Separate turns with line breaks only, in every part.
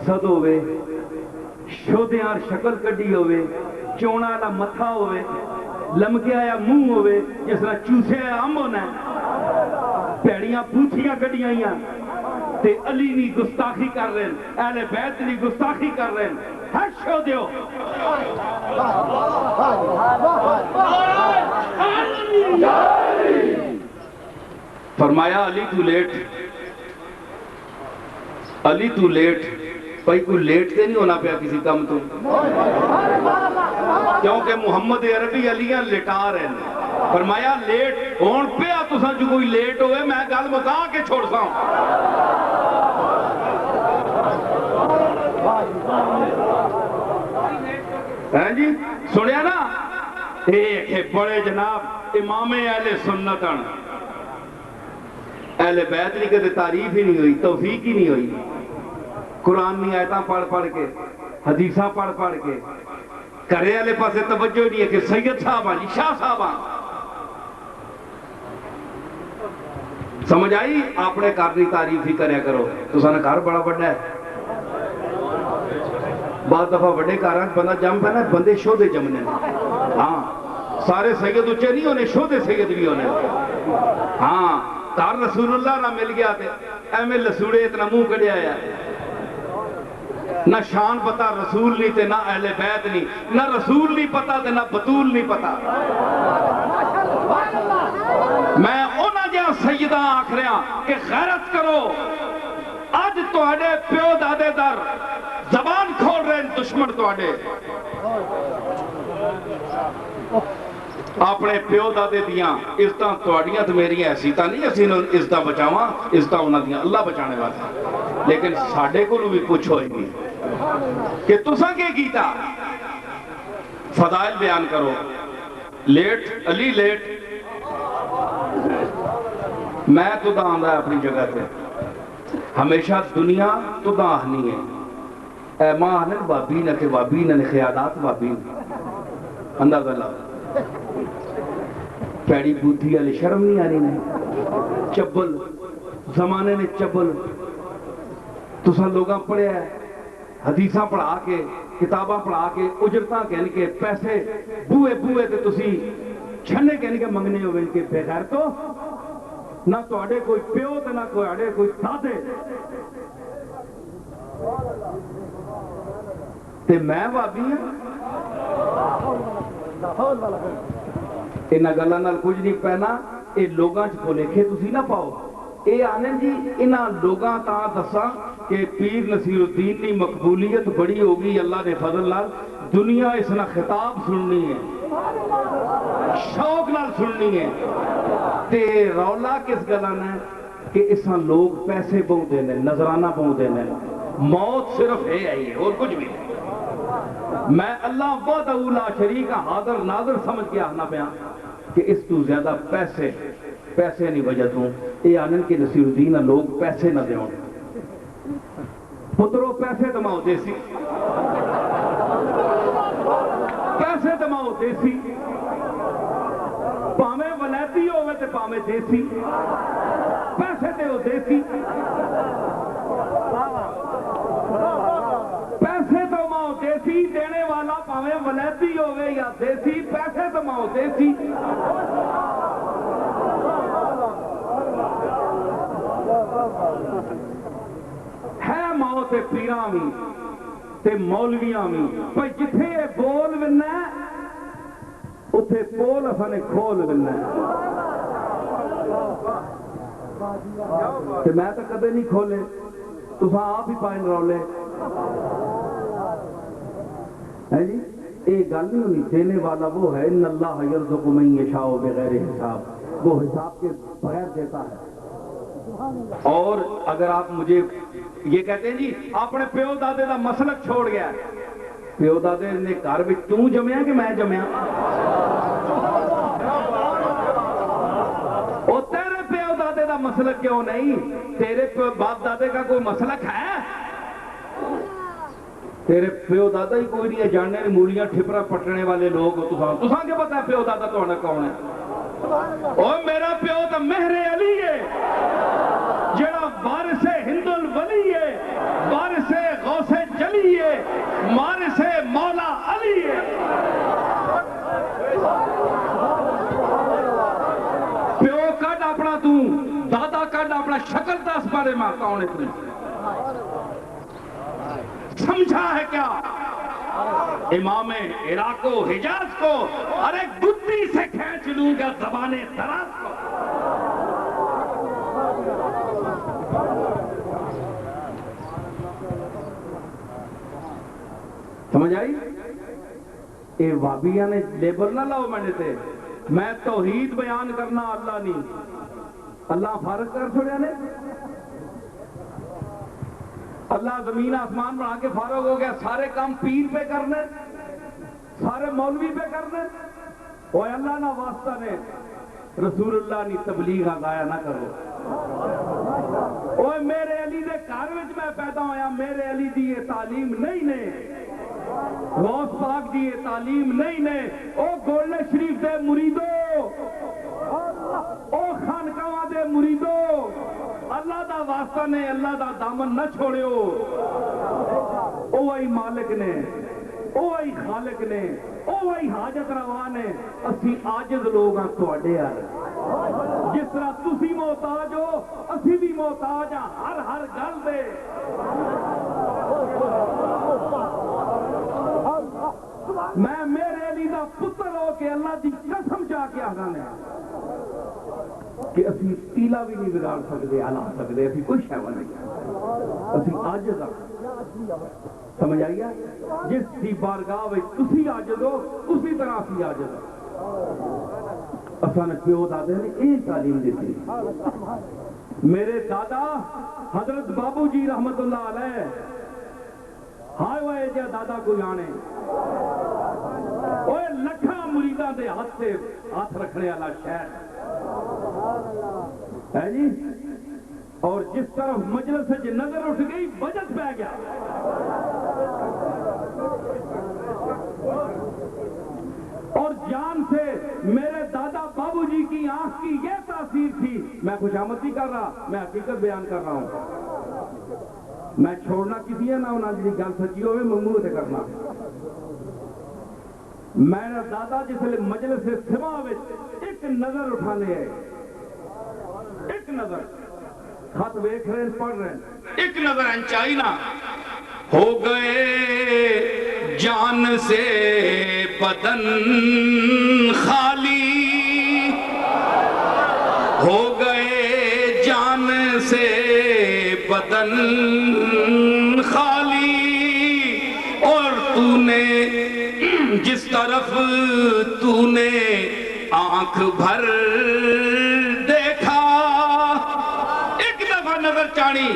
حسد ہوئے، شودیار شکل کڈی ہوئے، چونا والا متھا ہوئے، لمکیا یا منہ ہوئے جس طرح چوسے ام ہونا ہے، پیڑیاں پوچھیاں کڈیاں تے علی نی گستاخی کر رہے ہیں، اہل بیت نی گستاخی کر رہے ہیں، ہر شو دیو فرمایا علی تو لیٹ، علی تو لیٹ، بھائی کوئی لیٹ تے نہیں ہونا پیا کسی کم تو، کیونکہ محمد عربی علیاں لٹا رہے ہیں، فرمایا لیٹ ہون پیا تساں جو کوئی لیٹ ہوئے میں گل مکا کے چھوڑ سا ہوں۔ جی سنیا نا ایک بڑے جناب امام اہل سنتن، اہل بیت نہیں کہتے تعریف ہی نہیں ہوئی، توفیق ہی نہیں ہوئی، قرآن نہیں آیتاں پڑھ پڑھ کے حدیثاں پڑھ پڑھ کے کرے والے پاسے توجہ نہیں ہے کہ سید صاحب جی شاہ صاحب سمجھ آئی، اپنے گھر کی تعریف ہی کریا کرو، تو سارا گھر بڑا بڑا ہے، بعض دفعہ بڑے گھر بندہ جم پہ نا بندے شودے جمنے، ہاں سارے سید اچھے نہیں ہونے، شودے سید بھی ہونے، ہاں گھر رسول اللہ نہ مل گیا تھے ایمیں لسوڑے اتنا منہ کڑیا ہے، نہ شان پتا رسول نہیں تے نہ اہل بیت نہیں، نہ رسول نہیں پتا تے نہ بطول نہیں پتا۔ میں انہاں جہاں سیدہ آکھ رہا کہ غیرت کرو، آج تو آڈے پیو دادے در زبان کھول رہے ہیں دشمن تو آڈے، اپنے پیو دادے دیاں عزتاں توڑیاں تو میری حیثیتاں نہیں، اسی نے عزتاں بچاواں، عزتاں انہاں دیاں اللہ بچانے والا، لیکن ساڑھے کو بھی کچھ ہوئی نہیں کہ تساں کے کیتا، فضائل بیان کرو، لیٹ علی لیٹ، میں تو دا آن رہا ہے اپنی جگہ تے، ہمیشہ دنیا تو دا آنی ہے، اے ماں آنے بابین ہے کہ بابین ہے خیالات بابین، اندازہ اللہ پیڑی بودھی علی شرم نہیں آنی نہیں، چبل زمانے نے چبل، تساں لوگاں پڑھے ہیں حدیثاں پڑھا کے کتاباں پڑھا کے اجرتاں کہنے کے پیسے بوئے بوئے تے تسی چھنے کہنے کے منگنے ہوئے ان کے بغیر تو نہ تو اڑے کوئی پیو تے نہ کوئی اڑے کوئی دادے، تے میں بابی ہوں انہاں گلاں نال کچھ نہیں پہنا، اے لوگاں چ بھولے تسی نہ پاؤ، اے آنے جی انہاں لوگاں تاں دساں کہ پیر نصیر الدین کی مقبولیت بڑی ہوگی اللہ نے فضل نال، دنیا اس نہ خطاب سننی ہے، شوق نال سننی ہے، تے رولا کس گلان ہے کہ اس نہ لوگ پیسے بہت دینے نظرانہ بہت دینے، موت صرف ہے آئی ہے اور کچھ بھی نہیں۔ میں اللہ وحدہ لا شریک حاضر ناظر سمجھ کے آنا پیا کہ اس تو زیادہ پیسے نہیں وجہ توں، اے آنن کے نصیر الدین لوگ پیسے نہ دیوں، پترو پیسے دماؤ دیسی، پیسے دماؤ دیسی، پامے ولایتی ہوئے تے پامے دیسی، پیسے تے ہو دیسی، پیسے دماؤ دیسی، دینے والا پامے ولایتی ہوئے یا دیسی، پیسے دماؤ دیسی۔ ہے موت پیراں بھی تے مولویاں بھی، بھئی جتھے یہ بول بننا ہے اتھے پول اسانے کھول بننا ہے، تے میں تو کدے نہیں کھولے، تساں آپ ہی پائن رولے ہے جی، ایک گل نہیں ہونی، دینے والا وہ ہے ان اللہ یرزق من یشاء بغیر حساب، وہ حساب کے بغیر دیتا ہے۔ اور اگر آپ مجھے یہ کہتے ہیں جی اپنے پیو دادے دا مسلک چھوڑ گیا، پیو دادے نے گھر بھی توں جمیا کہ میں جمیا؟ او تیرے پیو دادے دا مسلک کیوں نہیں؟ تیرے باپ دادے کا کوئی مسلک ہے؟ تیرے پیو دادا ہی کوئی نہیں ہے، جاننے مولیاں ٹھپرا پٹنے والے لوگ ہو، تساں کے پتہ ہے پیو دادا تو ہونا کون ہے؟ او میرا پیو تو مہر علی ہے، جڑا وارث ہند الولی ہے، وارث غوث وارث مولا علی ہے۔ پیو کڈ اپنا تو دادا کڈ اپنا شکل دس بارے ماں کون ہے تم؟ سمجھا ہے کیا؟ امام عراق و حجاز کو ارے گدی سے کھینچ لوں گا زبان دراز کو۔ سمجھ آئی؟ اے وابیہ نے لیبل نہ لاؤ میں نے تے، میں توحید بیان کرنا اللہ نہیں، اللہ فارغ کر چھوڑیا نے، اللہ زمین آسمان بنا کے فارغ ہو گیا، سارے کام پیر پہ کرنے، سارے مولوی پہ کرنے، اوہ اللہ نہ واسطہ نے رسول اللہ نی تبلیغ آگایا نہ کرو۔ اوہ میرے علی دے گھر وچ میں پیدا ہویا، میرے علی دی یہ تعلیم نہیں نے، غوث پاک دی یہ تعلیم نہیں نے، او گولڈن شریف دے مریدو، او خانقاہ دے مریدو، اللہ دا واسطہ نے، اللہ دا دامن نہ چھوڑیو، او آئی مالک نے، او آئی خالق نے، او آئی حاجت روا نے، اسی عاجز لوگ ہیں تواڈے یار، جس طرح تسی محتاج ہو اسی بھی محتاج ہیں ہر گل دے۔ میں میرے علی دا پتر ہو کے اللہ دی قسم چاہ کے آگاں نے کہ اسی تیلا بھی نہیں بگاڑ سکتے، ہلا سکتے، اسی کوئی شیوہ نہیں، اسی عاجز ہاں۔ سمجھ آئیے؟ جس کی بارگاہ میں تسی عاجز ہو اسی طرح اسی عاجز ہو۔ اساں نے پیو دادے نے ایک تعلیم دیتی۔ میرے دادا حضرت بابو جی رحمت اللہ علیہ ہائے وائے جا دادا کو جانے، اوہ لکھاں مریدان دے ہاتھ سے ہاتھ رکھنے والا شہر ہے جی، اور جس طرف مجلس سے نظر اٹھ گئی بجت پہ گیا۔ اور جان سے میرے دادا بابو جی کی آنکھ کی یہ تاثیر تھی، میں خوشامد نہیں کر رہا، میں حقیقت بیان کر رہا ہوں، میں چھوڑنا کسی ہے نہ ہونا جی گل سچی ہوئے ممنوع سے کرنا۔ میرا دادا جس لئے مجلس سے سما ایک نظر اٹھانے ہے، ایک نظر خط ویکھ رہے ہیں پڑھ رہے ہیں، ایک نظر انچائی نہ ہو گئے جان سے بدن خالی، ہو گئے جان سے بدن خالی، اور تو نے جس طرف تو نے آنکھ بھر دیکھا، ایک دفعہ نظر چاڑی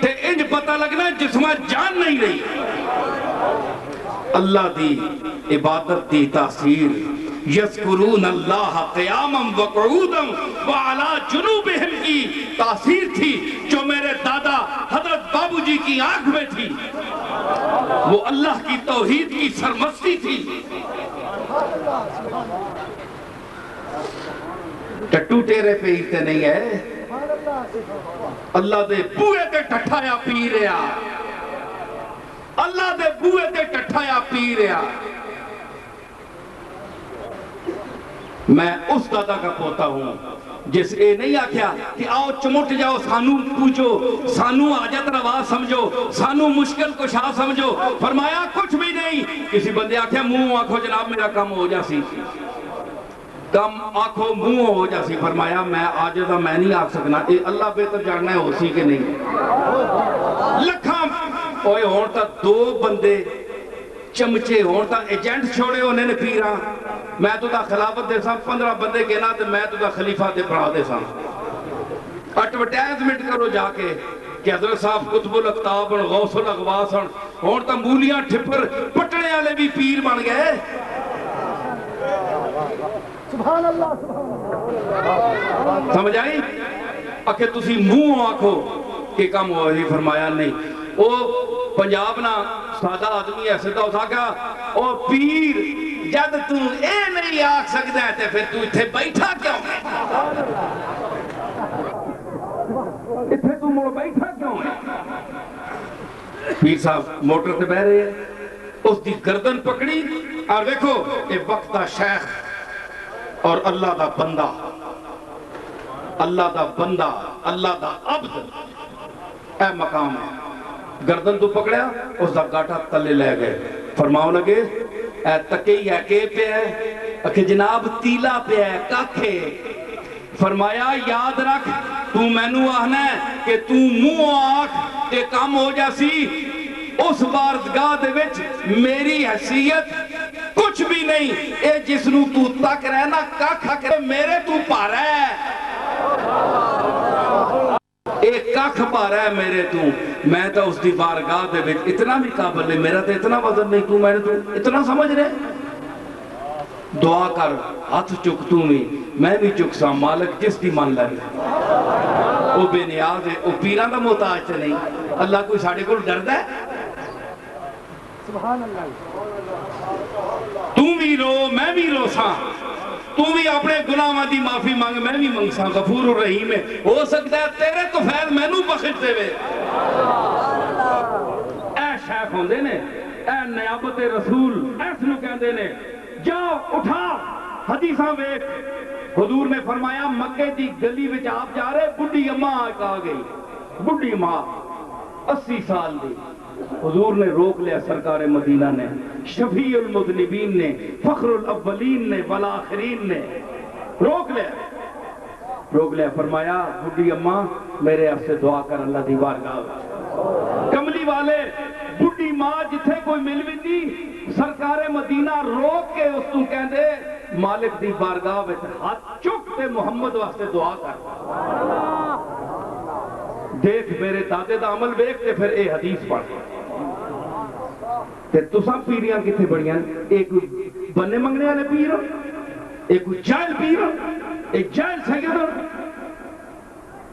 تے انج پتہ لگنا جسمہ جان نہیں رہی۔ اللہ دی عبادت دی تاثیر، یذکرون اللہ قیاما وقعودا وعلی جنوبہم کی تاثیر تھی جو میرے دادا حضرت بابو جی کی آنکھ میں تھی، وہ اللہ کی توحید کی سرمستی تھی۔ ٹٹو ٹیرے پہ ہیتے نہیں ہے، اللہ دے بوئے تے ٹھٹھایا پی رہا، اللہ دے بوئے تے ٹھٹھایا پی رہا۔ میں اس دادا کا پوتا ہوں جس اے نہیں آکھیا کہ آؤ چمٹ جاؤ سانو پوچھو، سانو آجت روا سمجھو، سانو مشکل کشا سمجھو، فرمایا کچھ بھی نہیں۔ کسی بندے آکھیا منہ آنکھو جناب میرا کم ہو جاسی، کم آنکھو منہ ہو جاسی، فرمایا میں آجزہ میں نہیں آکھ سکنا، اے اللہ بہتر جاننا ہے ہو سی کے نہیں۔ لکھاں اوئے ہون تا دو بندے چمچے ہون تا ایجنٹ چھوڑے ہونے نے پیران، میں تو دا خلافت دے ساں 15 بندے کہنا تے میں تو دا خلیفہ دے پڑھا دے ساں۔ ایڈورٹائزمنٹ کرو جا کے کہ حضرت صاحب قطب الاقطاب غوث الاغواس ہون تا مولیاں ٹھپر پٹنے والے بھی پیر بن گئے۔ سبحان اللہ سمجھ آئی؟ اکھے تسی منہ آنکھو کہ کم ہو ہی، فرمایا نہیں۔ او پنجاب نا سادہ آدمی ایسے تو تھا کہ او پیر جد تو اے نہیں آکھ سکتا ہے تے پھر تو اتھے بیٹھا کیوں ہے؟ اتھے تو مڑ بیٹھا کیوں ہے؟ پیر صاحب موٹر تے بہ رہے ہیں، اس دی گردن پکڑی اور دیکھو اے وقت دا شیخ اور اللہ دا بندہ، اللہ دا بندہ، اللہ دا عبد، اے مقام ہے، گردن تو پکڑیا، اس دا گاٹا تلے لے گئے، فرماؤ لگے اے تکی ہے کہ پہ ہے کہ جناب تیلا پہ ہے کاکھے، فرمایا یاد رکھ تو مینو آہنا ہے کہ تو منہ آنکھ تے کام ہو جاسی، اس بارگاہ دے وچ میری حیثیت کچھ بھی نہیں، اے جس نو تو تک رہنا کاکھا کرے میرے تو پا رہا ہے، ایک کاکھ پا رہا ہے میرے تو، میں تو اس دی بارگاہ دے وچ اتنا بھی قابل نہیں، میرا تو اتنا وزن نہیں، تو میں نے تو اتنا سمجھ رہے، دعا کر ہاتھ چک تو میں بھی چک سا، مالک جس دی من لگے، وہ بے نیاز ہے، وہ پیران دا محتاج تے نہیں، اللہ کوئی ساڑھے کو ڈرد ہے، سبحان اللہ، تم بھی رو میں بھی رو سا، تم بھی اپنے گناہاں دی معافی مانگ میں بھی مانگ سا، غفور الرحیم ہے، ہو سکتا ہے تیرے تو فیض میں نو بخش دے وے، اے شیخ ہوندے نے، اے نیابت رسول، ایس نو کہندے نے، جاؤ اٹھا حدیثاں ویک، حضور نے فرمایا مکے دی گلی وچ آپ جا رہے، بڑھی اماں آ گئی، بڑھی ماں 80 سال دی، حضور نے روک لیا، سرکار مدینہ نے، شفیع المذنبین نے، فخر الاولین نے والآخرین نے روک لیا، فرمایا بڑھی اماں میرے آپ سے دعا کر اللہ دی بارگاہ، کملی والے بڑھی ماں جتھے کوئی مل بھی دی، سرکار مدینہ روک کے اس تو کہندے مالک دی بارگاہ وچ ہاتھ چک تے محمد واسطے دعا کر، دیکھ میرے دادے دا عمل ویکھ تے پھر اے حدیث پڑھ تے تساں پیریاں کتھے بڑیاں، ایک بننے منگنے والے پیر، ایک جائل پیر، ایک جائل سید،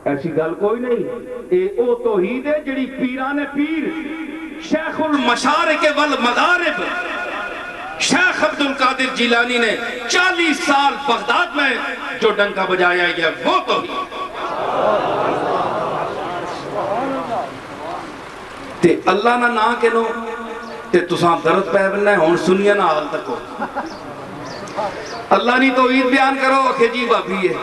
ایسی گل کوئی نہیں، اے او توحید ہے جڑی پیران پیر، شیخ المشارق والمغارب شیخ عبد القادر جیلانی نے 40 سال بغداد میں جو ڈنکا بجایا یہ وہ توحید، تے اللہ نہ نہ کے نو تے تساں درد پہ بننا ہے، ہون سنیا نہ حال تک ہو، اللہ نہیں توحید بیان کرو اکھے جی بابی ہے،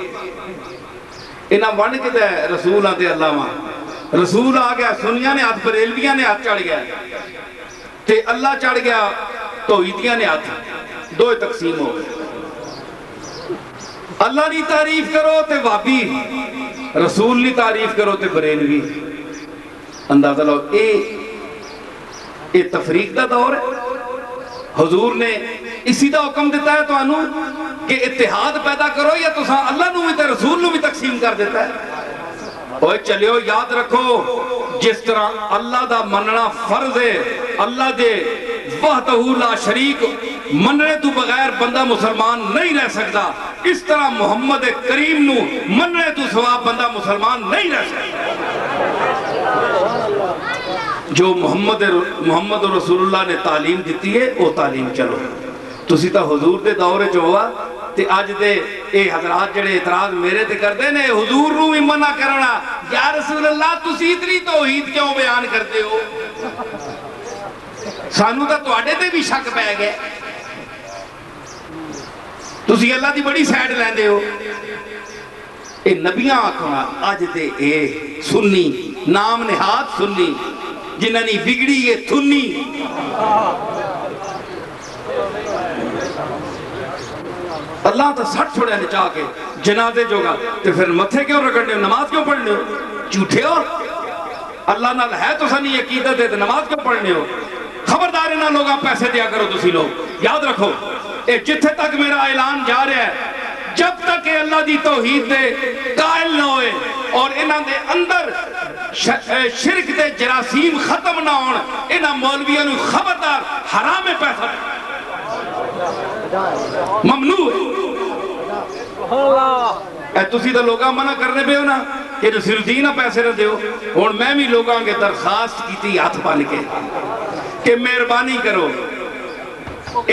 انہاں ونڈ کے دے رسول آتے اللہ ماں، رسول آ گیا، سنیا نے ہاتھ، بریلویاں نے ہاتھ چڑھ گیا، تے اللہ چڑھ گیا، توحیدیاں نے ہاتھ، دو تقسیم ہو گئے، اللہ نہیں تعریف کرو تے وابی، رسول نہیں تعریف کرو تے بریلوی، اندازہ لو، اے تفریق دا دور ہے، حضور نے اسی دا حکم دیتا ہے تو انو کہ اتحاد پیدا کرو یا تو اللہ نو بھی تے رسول نو بھی تقسیم کر دیتا ہے، اوہ چلیو یاد رکھو جس طرح اللہ دا مننا فرض ہے، اللہ دے وحدہ لا شریک مننے تو بغیر بندہ مسلمان نہیں رہ سکتا، اس طرح محمد کریم نو مننے تو سوا بندہ مسلمان نہیں رہ سکتا، جو محمد رسول اللہ نے تعلیم دیتی ہے وہ تعلیم چلو، تسی تا حضور دے دورے جو ہوا تے آج دے اے حضرات جڑے اعتراض میرے تے کر دے نے حضور نو بھی منع کرنا، یا رسول اللہ تسی اتنی توحید کیوں بیان کرتے ہو، سانو تا تواڈے تے بھی شک پہ گئے، تسی اللہ دی بڑی سائڈ لیندے ہو، اے نبیاں آکھنا آج دے اے سنی نام نہاد سنی جنہاں نے بگڑی یہ تھنی، اللہ تا سٹ چھوڑے نچا کے جنازے جو گا تو پھر متھے کیوں رکھنے ہو، نماز کیوں پڑھنے ہو، جھوٹے ہو، اللہ نال ہے تو سنی عقیدت ہے تو نماز کیوں پڑھنے ہو، خبردار انہاں لوگاں پیسے دیا کرو تسی لوگ، یاد رکھو اے جتھے تک میرا اعلان جا رہا ہے، جب تک کہ اللہ دی توحید دے قائل نہ ہوئے اور انہاں دے اندر شرک دے جراثیم ختم نہ ہون، انہاں مولویاں نو خبردار حرام پیسہ ممنوع اے تسی تو لوگاں منع کرنے پہ ہو نا کہ رسول الدین پیسے نہ دیو، اور میں بھی لوگاں کے درخواست کی تھی ہاتھ پان کے کہ مہربانی کرو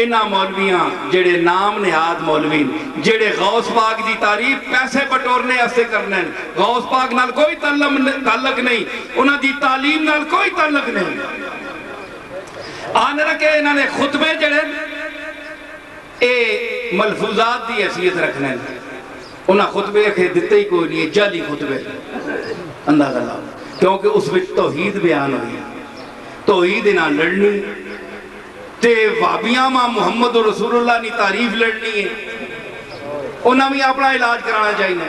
انہاں مولویاں جڑے نام نہاد مولوین جڑے غوث پاک دی تعریف پیسے بٹورنے ایسے کرنے غوث پاک نال کوئی تعلق نہیں، انہاں دی تعلیم نال کوئی تعلق نہیں، آنے رکھے انہوں نے خطبے جڑے اے ملفوظات دی حیثیت رکھنے انہاں خطبے کے دیتے ہی کوئی نہیں، جعلی خطبے اندازہ لاؤ، کیونکہ اس وچ توحید بیان ہوئی، توحید انہاں لڑنی تے وابیاں ماں محمد رسول اللہ نے تعریف لڑنی ہے، انہاں بھی اپنا علاج کرانا چاہیے۔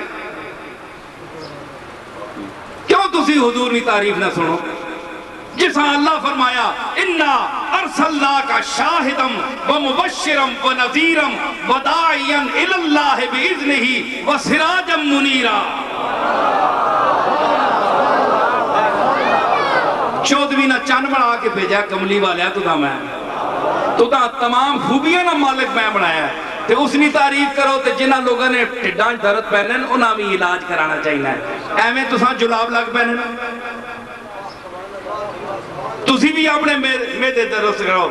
کیوں تسی حضور نے تعریف نہ سنو؟ جس اللہ فرمایا اِنَّا أَرْسَلْنَاكَ شَاهِدًا وَمُبَشِّرًا وَنَذِيرًا وَدَاعِيًا إِلَى اللَّهِ بِإِذْنِهِ وَسِرَاجًا مُنِيرًا۔ 14ویں نہ چند بڑھا کے بھیجا کملی والیا تو دا میں تو دا تمام خوبیاں نہ مالک میں بڑھایا ہے تے اس نے تعریف کرو تے جنہ لوگوں نے ٹھڈان درد پہنے انہاں بھی علاج کرانا چاہیے۔ ایویں تساں جلاب لگ پہنے تسی بھی اپنے میدے درست کرو۔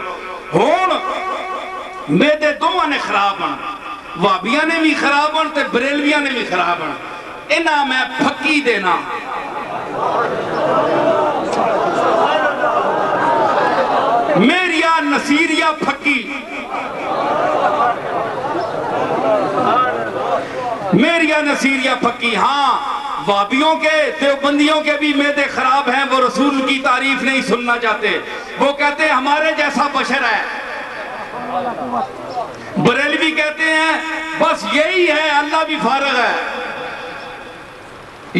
ہون میدے دوہاں نے خراب ہن، وابیاں نے بھی خراب ہن تے بریلویاں نے بھی خراب ہن، انہاں میں پھکی دینا میریا نصیریا پھکی، میریا نصیریا پھکی۔ ہاں وابیوں کے دیوبندیوں کے بھی میدے خراب ہیں، وہ رسول کی تعریف نہیں سننا چاہتے، وہ کہتے ہیں ہمارے جیسا بشر ہے۔ بریلوی کہتے ہیں بس یہی ہے، اللہ بھی فارغ ہے،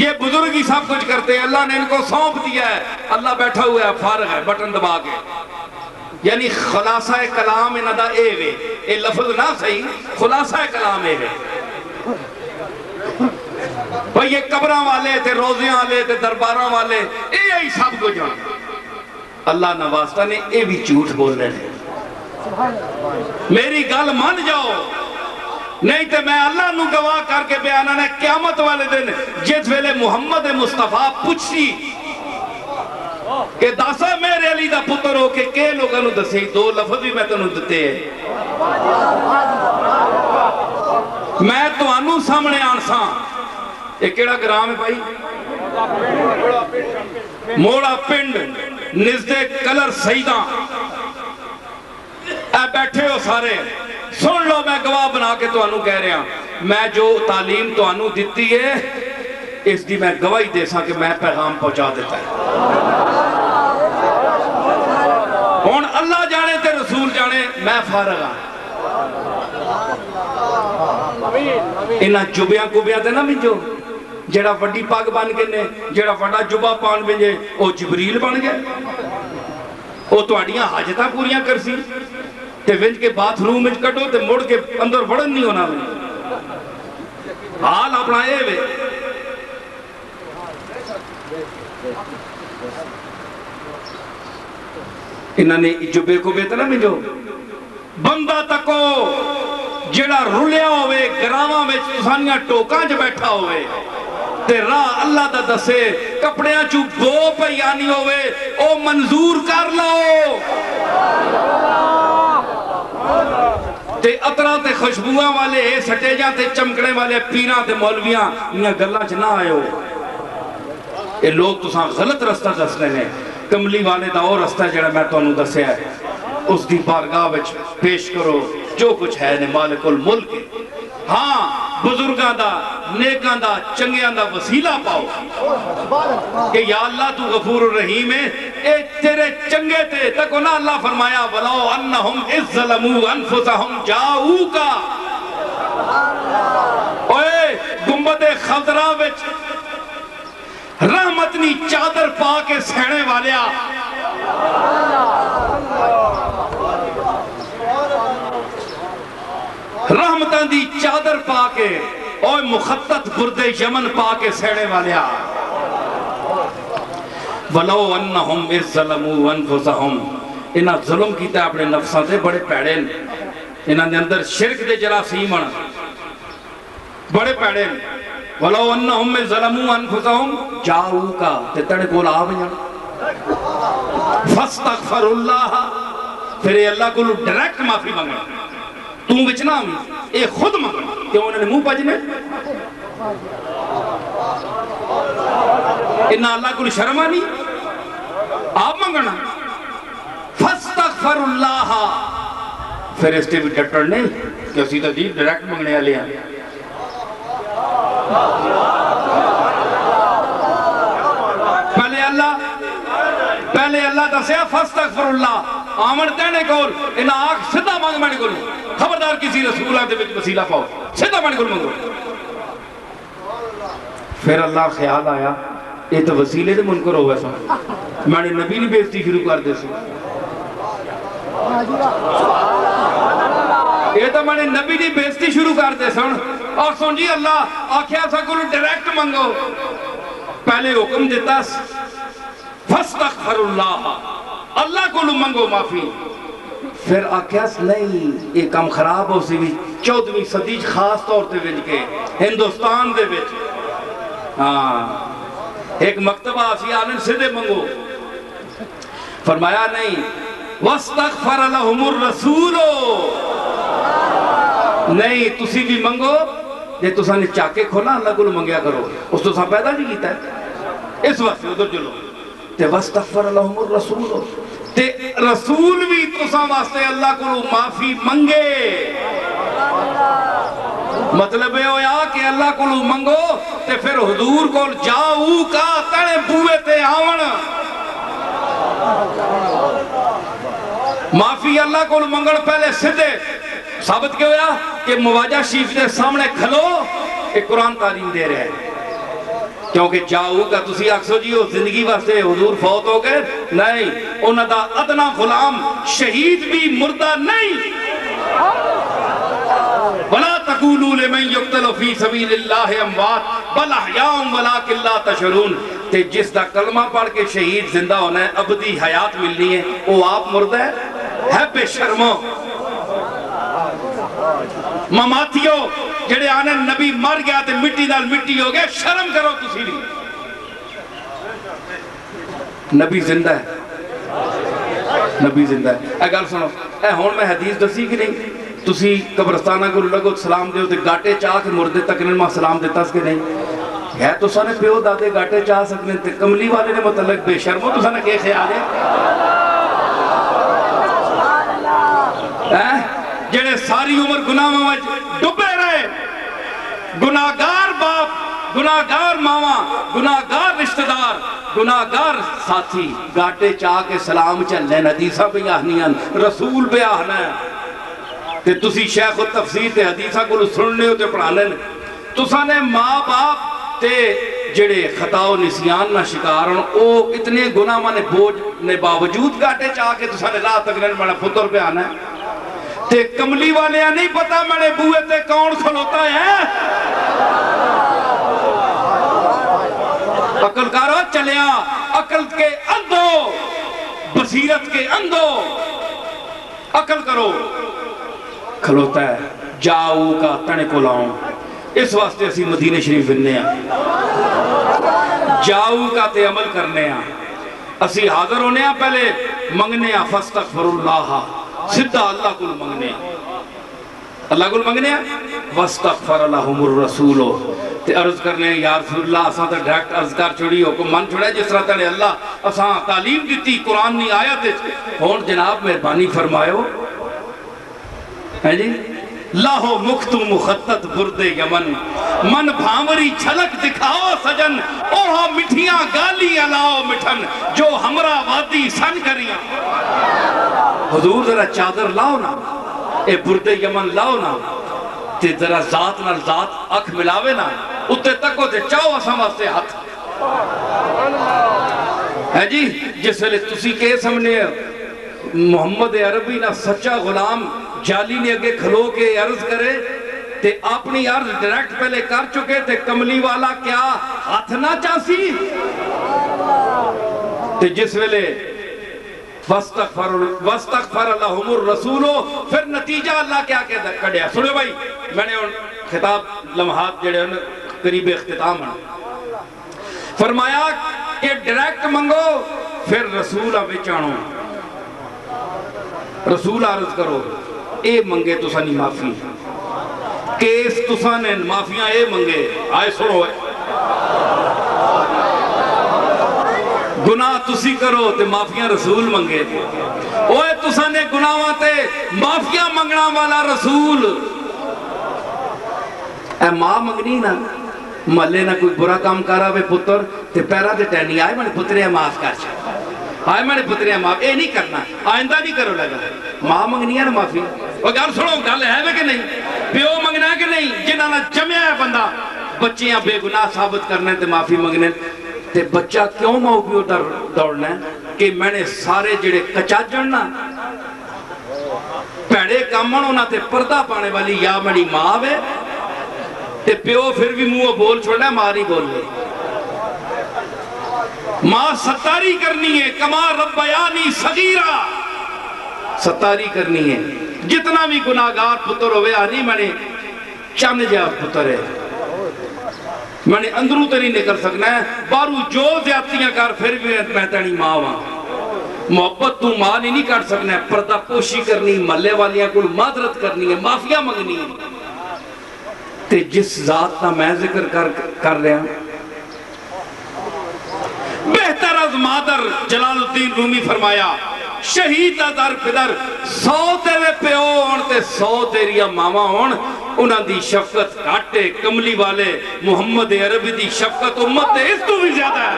یہ بزرگ ہی سب کچھ کرتے ہیں، اللہ نے ان کو سونپ دیا ہے، اللہ بیٹھا ہوا ہے فارغ ہے بٹن دبا کے۔ یعنی خلاصہ کلام انہاں دا اے وے، اے لفظ نہ صحیح، خلاصہ کلام اے وے بھئی یہ قبراں والے تے روزیاں والے تے درباراں والے یہی سب کو جان اللہ نواسطہ نے اے بھی جھوٹ بول رہے ہیں۔ میری گل مان جاؤ نہیں تے میں اللہ نو گواہ کر کے بیانہ نے قیامت والے دن جس ویلے محمد مصطفیٰ پوچھی کہ داسا میرے علی دا پتر ہو کے کئے لوگاں نو دسے، دو لفظ بھی میں تنو دتے ہیں، میں تو انو سامنے آنساں۔ ایک کیڑا گرام ہے بھائی؟ موڑا پنڈ نزدے کلر سیداں، اے بیٹھے ہو سارے سن لو، میں گواہ بنا کے تو انو کہہ رہے ہیں، میں جو تعلیم تو انو دیتی ہے اس دی میں گواہی دے ساں کہ میں پیغام پہنچا دیتا ہے۔ ہون اللہ جانے تے رسول جانے، میں فارغ ہاں۔ انہاں جبیاں کبیاں تے نہ منجو، جڑا وڈی پاگ بن گئے نے، جڑا وڈا جبہ پان بنجے او جبریل بن گئے، او تو اڑیاں حاجتاں پوریاں کرسی تے ونج کے باتھ روم میں کٹو تے مڑ کے اندر وڑن نہیں ہونا میں حال اپنا اے وے۔ انہاں نے جبے کو بیتا نہ منجو، بندہ تکو جڑا رولیا ہوئے گراواں میں تسانیاں ٹوکاں جو بیٹھا ہوئے تے راہ اللہ دا دسے کپڑیاں چو بو پہ یعنی ہوئے او منظور کر لو تے اطرہ تے خوشبوہاں والے سٹے جاں تے چمکڑے والے پیراں تے مولویاں انہاں گلہ چ نہ آئے ہو۔ یہ لوگ تو ساں غلط رستہ دسنے نے، کملی والے دا اور رستہ جڑا میں تو انہوں دسے ہے اس دی بارگاہ وچ پیش کرو جو کچھ ہے نے مالک الملک۔ ہاں بزرگاں دا نیکاں دا چنگیاں دا وسیلہ پاؤ کہ یا اللہ تو غفور الرحیم ہے، اے تیرے چنگے تے تکو نا اللہ فرمایا وَلَوْ أَنَّهُمْ إِذْ ظَلَمُوا أَنفُسَهُمْ جَاؤُوكَ۔ اوئے گنبد خضرا وچ رحمت نی چادر پا کے سہنے والیا، رحمتان دی چادر پا کے اوہ مخطط برد یمن پا کے سیڑے والیا وَلَوْ أَنَّهُمْ إِذْ ظَلَمُوا أَنفُسَهُمْ انہاں ظلم کیتا ہے اپنے نفساں سے بڑے پیڑے انہاں دے اندر شرک دے جراثیم بڑے پیڑے وَلَوْ أَنَّهُمْ إِذْ ظَلَمُوا أَنفُسَهُمْ جَاؤُوكَ تے تڑے کول آویاں فَاسْتَغْفَرُ اللَّهَ پھر اللہ کو ڈائریکٹ معافی مانگنا تم بچنا ہوئی اے خود مانگنا کہ انہوں نے منہ پجنے انہا اللہ کو شرم آنی آپ مانگنا فَاسْتَغْفِرُ وَاسْتَغْفَرُ اللَّهَ پھر اس تے بھی ڈٹر نہیں کہ اسی تو جی ڈائریکٹ منگنے والے ہیں پہلے اللہ دسیا فاستغفر اللہ آمن تینے کول انہا آنکھ سدھا مانگ میں نکل خبردار کسی رسولہ دے وچ وسیلہ پاؤ سدھا میں نکل مانگو پھر اللہ خیال آیا یہ تو وسیلے دے منکر ہوئے سو میں نے نبی نہیں بیزتی شروع کر دے سو یہ تو میں نے نبی نہیں بیزتی شروع کر دے سن اور سن جی اللہ آکھیا سا کلو ڈیریکٹ منگو پہلے حکم دیتا فاستغفر اللہ اللہ کو منگو معافی پھر آکھیاس نہیں یہ کام خراب ہو سی بھی 14ویں صدی خاص طور تے وچ کے ہندوستان دے وچ ایک مکتبہ آسی آنن سدھے منگو فرمایا نہیں واستغفر لهم الرسول نہیں تسی بھی منگو جے تساں نے چاکے کھولا اللہ کو منگیا کرو اس تو ساں پیدا نہیں کیتا ہے اس وقت ادھر چلو تے واستغفر لهم الرسول تے رسول بھی تساں واسطے اللہ کو معافی منگے مطلب ہے ہویا کہ اللہ کو منگو تے پھر حضور کو جاؤ کا تڑے بوئے تے آون معافی اللہ کو منگن پہلے سدھے ثابت کیا ہویا کہ مواجہ شریف کے سامنے کھلو ایک قرآن تعلیم دے رہے ہیں کیونکہ جاؤ کا تسی اکسو جی ہو زندگی واسطے حضور فوت ہو گئے نہیں انہاں دا ادنا غلام شہید بھی مردہ نہیں وَلَا تَقُولُوا لِمَنْ يُقْتَلُ فِي سَبِيلِ اللَّهِ أَمْوَاتٌ بَلْ أَحْيَاءٌ وَلَكِنْ لَا تَشْعُرُونَ تے جس دا کلمہ پڑھ کے شہید زندہ ہونا ہے ابدی حیات ملنی ہے وہ آپ مردہ ہے بے شرمو مماتیو جڑے آنے نبی مر گیا تے مٹی نال مٹی ہو گئے شرم کرو تسی بھی نبی زندہ ہے نبی زندہ ہے اے گل سنو اے ہون میں حدیث دسی کہ نہیں تسی قبرستانہ کو لگو سلام دے ہوتے گاٹے چاہ کے مردے تکنن ماں سلام دیتا اس کے نہیں ہے تو سانے پیو دادے گاٹے چاہ سکنے تے کملی والے نے متعلق بے شرمو تو سانے کیا خیال ہے جنہیں ساری عمر گناہ میں ڈبے رہے گناہگار باپ گناہگار ماما گناہگار رشتہ دار گناہگار ساتھی گاٹے چاہ کے سلام چلنے حدیثہ بھی آہنیاں رسول بھی آہنا ہے تے تسی شیخ التفسیر تے حدیثہ کو سننے ہوتے پڑھانے تو سانے ماں باپ تے جڑے خطا و نسیان نہ شکارن او اتنے گناہ مانے بوجھ نے باوجود گاٹے چاہ کے تو سانے لا تک مانا پتر پہ آنا ہے تے کملی والے نہیں پتا میں بوئے تے کون کھلوتا ہے عقل کارو چلیا عقل کے اندھو بصیرت کے اندھو عقل کرو کھلوتا ہے جاؤ کا تنے کو لاؤں اس واسطے اسی مدینہ شریف بننے ہیں جاؤ کا تے عمل کرنے ہیں اسی حاضر ہونے ہیں پہلے منگنے ہیں فاستغفر اللہ سدھا اللہ کو منگنے ہیں اللہ کو منگنے ہیں واستغفر لهم الرسول تے عرض کرنے ہیں یا رسول اللہ اساں تے ڈائریکٹ عرض کر چھوڑی حکم من چھوڑا جس طرح تے اللہ اساں تعلیم دیتی قرآن نہیں آیا تے ہون جناب مہربانی فرمائیو ہے جی لاہو مختو مخطط برد یمن من بھامری جھلک دکھاؤ سجن اوہا مٹھیاں گالی علاؤ مٹھن جو ہمرا وادی سن کریاں حضور ذرا چادر لاؤ نا اے برد یمن لاؤ نا تے ذرا ذات نال ذات اکھ ملاوے نا اتے تکو تے چاہو اساں واسطے ہاتھ ہے جی جس ویلے تسی کے سامنے محمد عربی نہ سچا غلام جالی نے اگے کھلو کے عرض کرے تے اپنی عرض ڈائریکٹ پہلے کر چکے تے کملی والا کیا ہاتھ نہ چاسی تے جس ویلے واستغفر لهم الرسول پھر نتیجہ اللہ کیا کڑیا سنو بھائی میں نے خطاب لمحات جڑے ان قریب اختتام ہیں فرمایا کہ ڈائریکٹ منگو پھر رسول بچانو رسول عرض کرو اے منگے تو سانی معافی کیس تو سانے معافیاں اے منگے آئے سنو ہے گناہ تسی کرو تے معافیاں رسول منگے اوے تو تساں نے گناہاں تے معافیاں منگنا والا رسول اے ماں منگنی نا محلے نہ کوئی برا کام کرا وے پتر تے پیرا تے ٹہنی آئے میں نے پترے معاف کر چاہ آئے میں نے پترے معاف اے نہیں کرنا آئندہ نہیں کرو لگا ماں منگنی ہے نا معافی وہ گھر سنو گل ہے وے کہ نہیں پیو منگنا ہے کہ نہیں جنہاں نے جمعہ ہے بندہ بچیاں بے گناہ ثابت کرنے تے معافی منگنے تے بچہ کیوں ماں پیو دوڑنا ہے کہ میں نے سارے جڑے کچا جڑنا پیڑے کامن ہونا تے پردہ پانے والی یا میری ماں وے تے پیو پھر بھی منہ بول چھوڑنا ہے ماں نہیں بول لے ماں ستاری کرنی ہے کما ربیانی صغیرہ ستاری کرنی ہے جتنا بھی گناہگار پتر ہوئے آنی میں نے چند جا پتر ہے میں نے اندروں تے نہیں نکل سکنا ہے بارو جو زیادتیاں کر پھر بھی میں تینی ماں وہاں محبت تو ماں نہیں کر سکنا ہے پردہ پوشی کرنی ملے والیاں کو معذرت کرنی ہے معافیاں منگنی ہے تے جس ذات کا میں ذکر کر رہا ہوں بہتر از مادر جلال الدین رومی فرمایا شہید در پدر 100 تیرے پیو ہون تے 100 تیریا ماما ہون انہاں دی شفقت کاٹے کملی والے محمد عربی دی شفقت امت اس تو بھی زیادہ ہے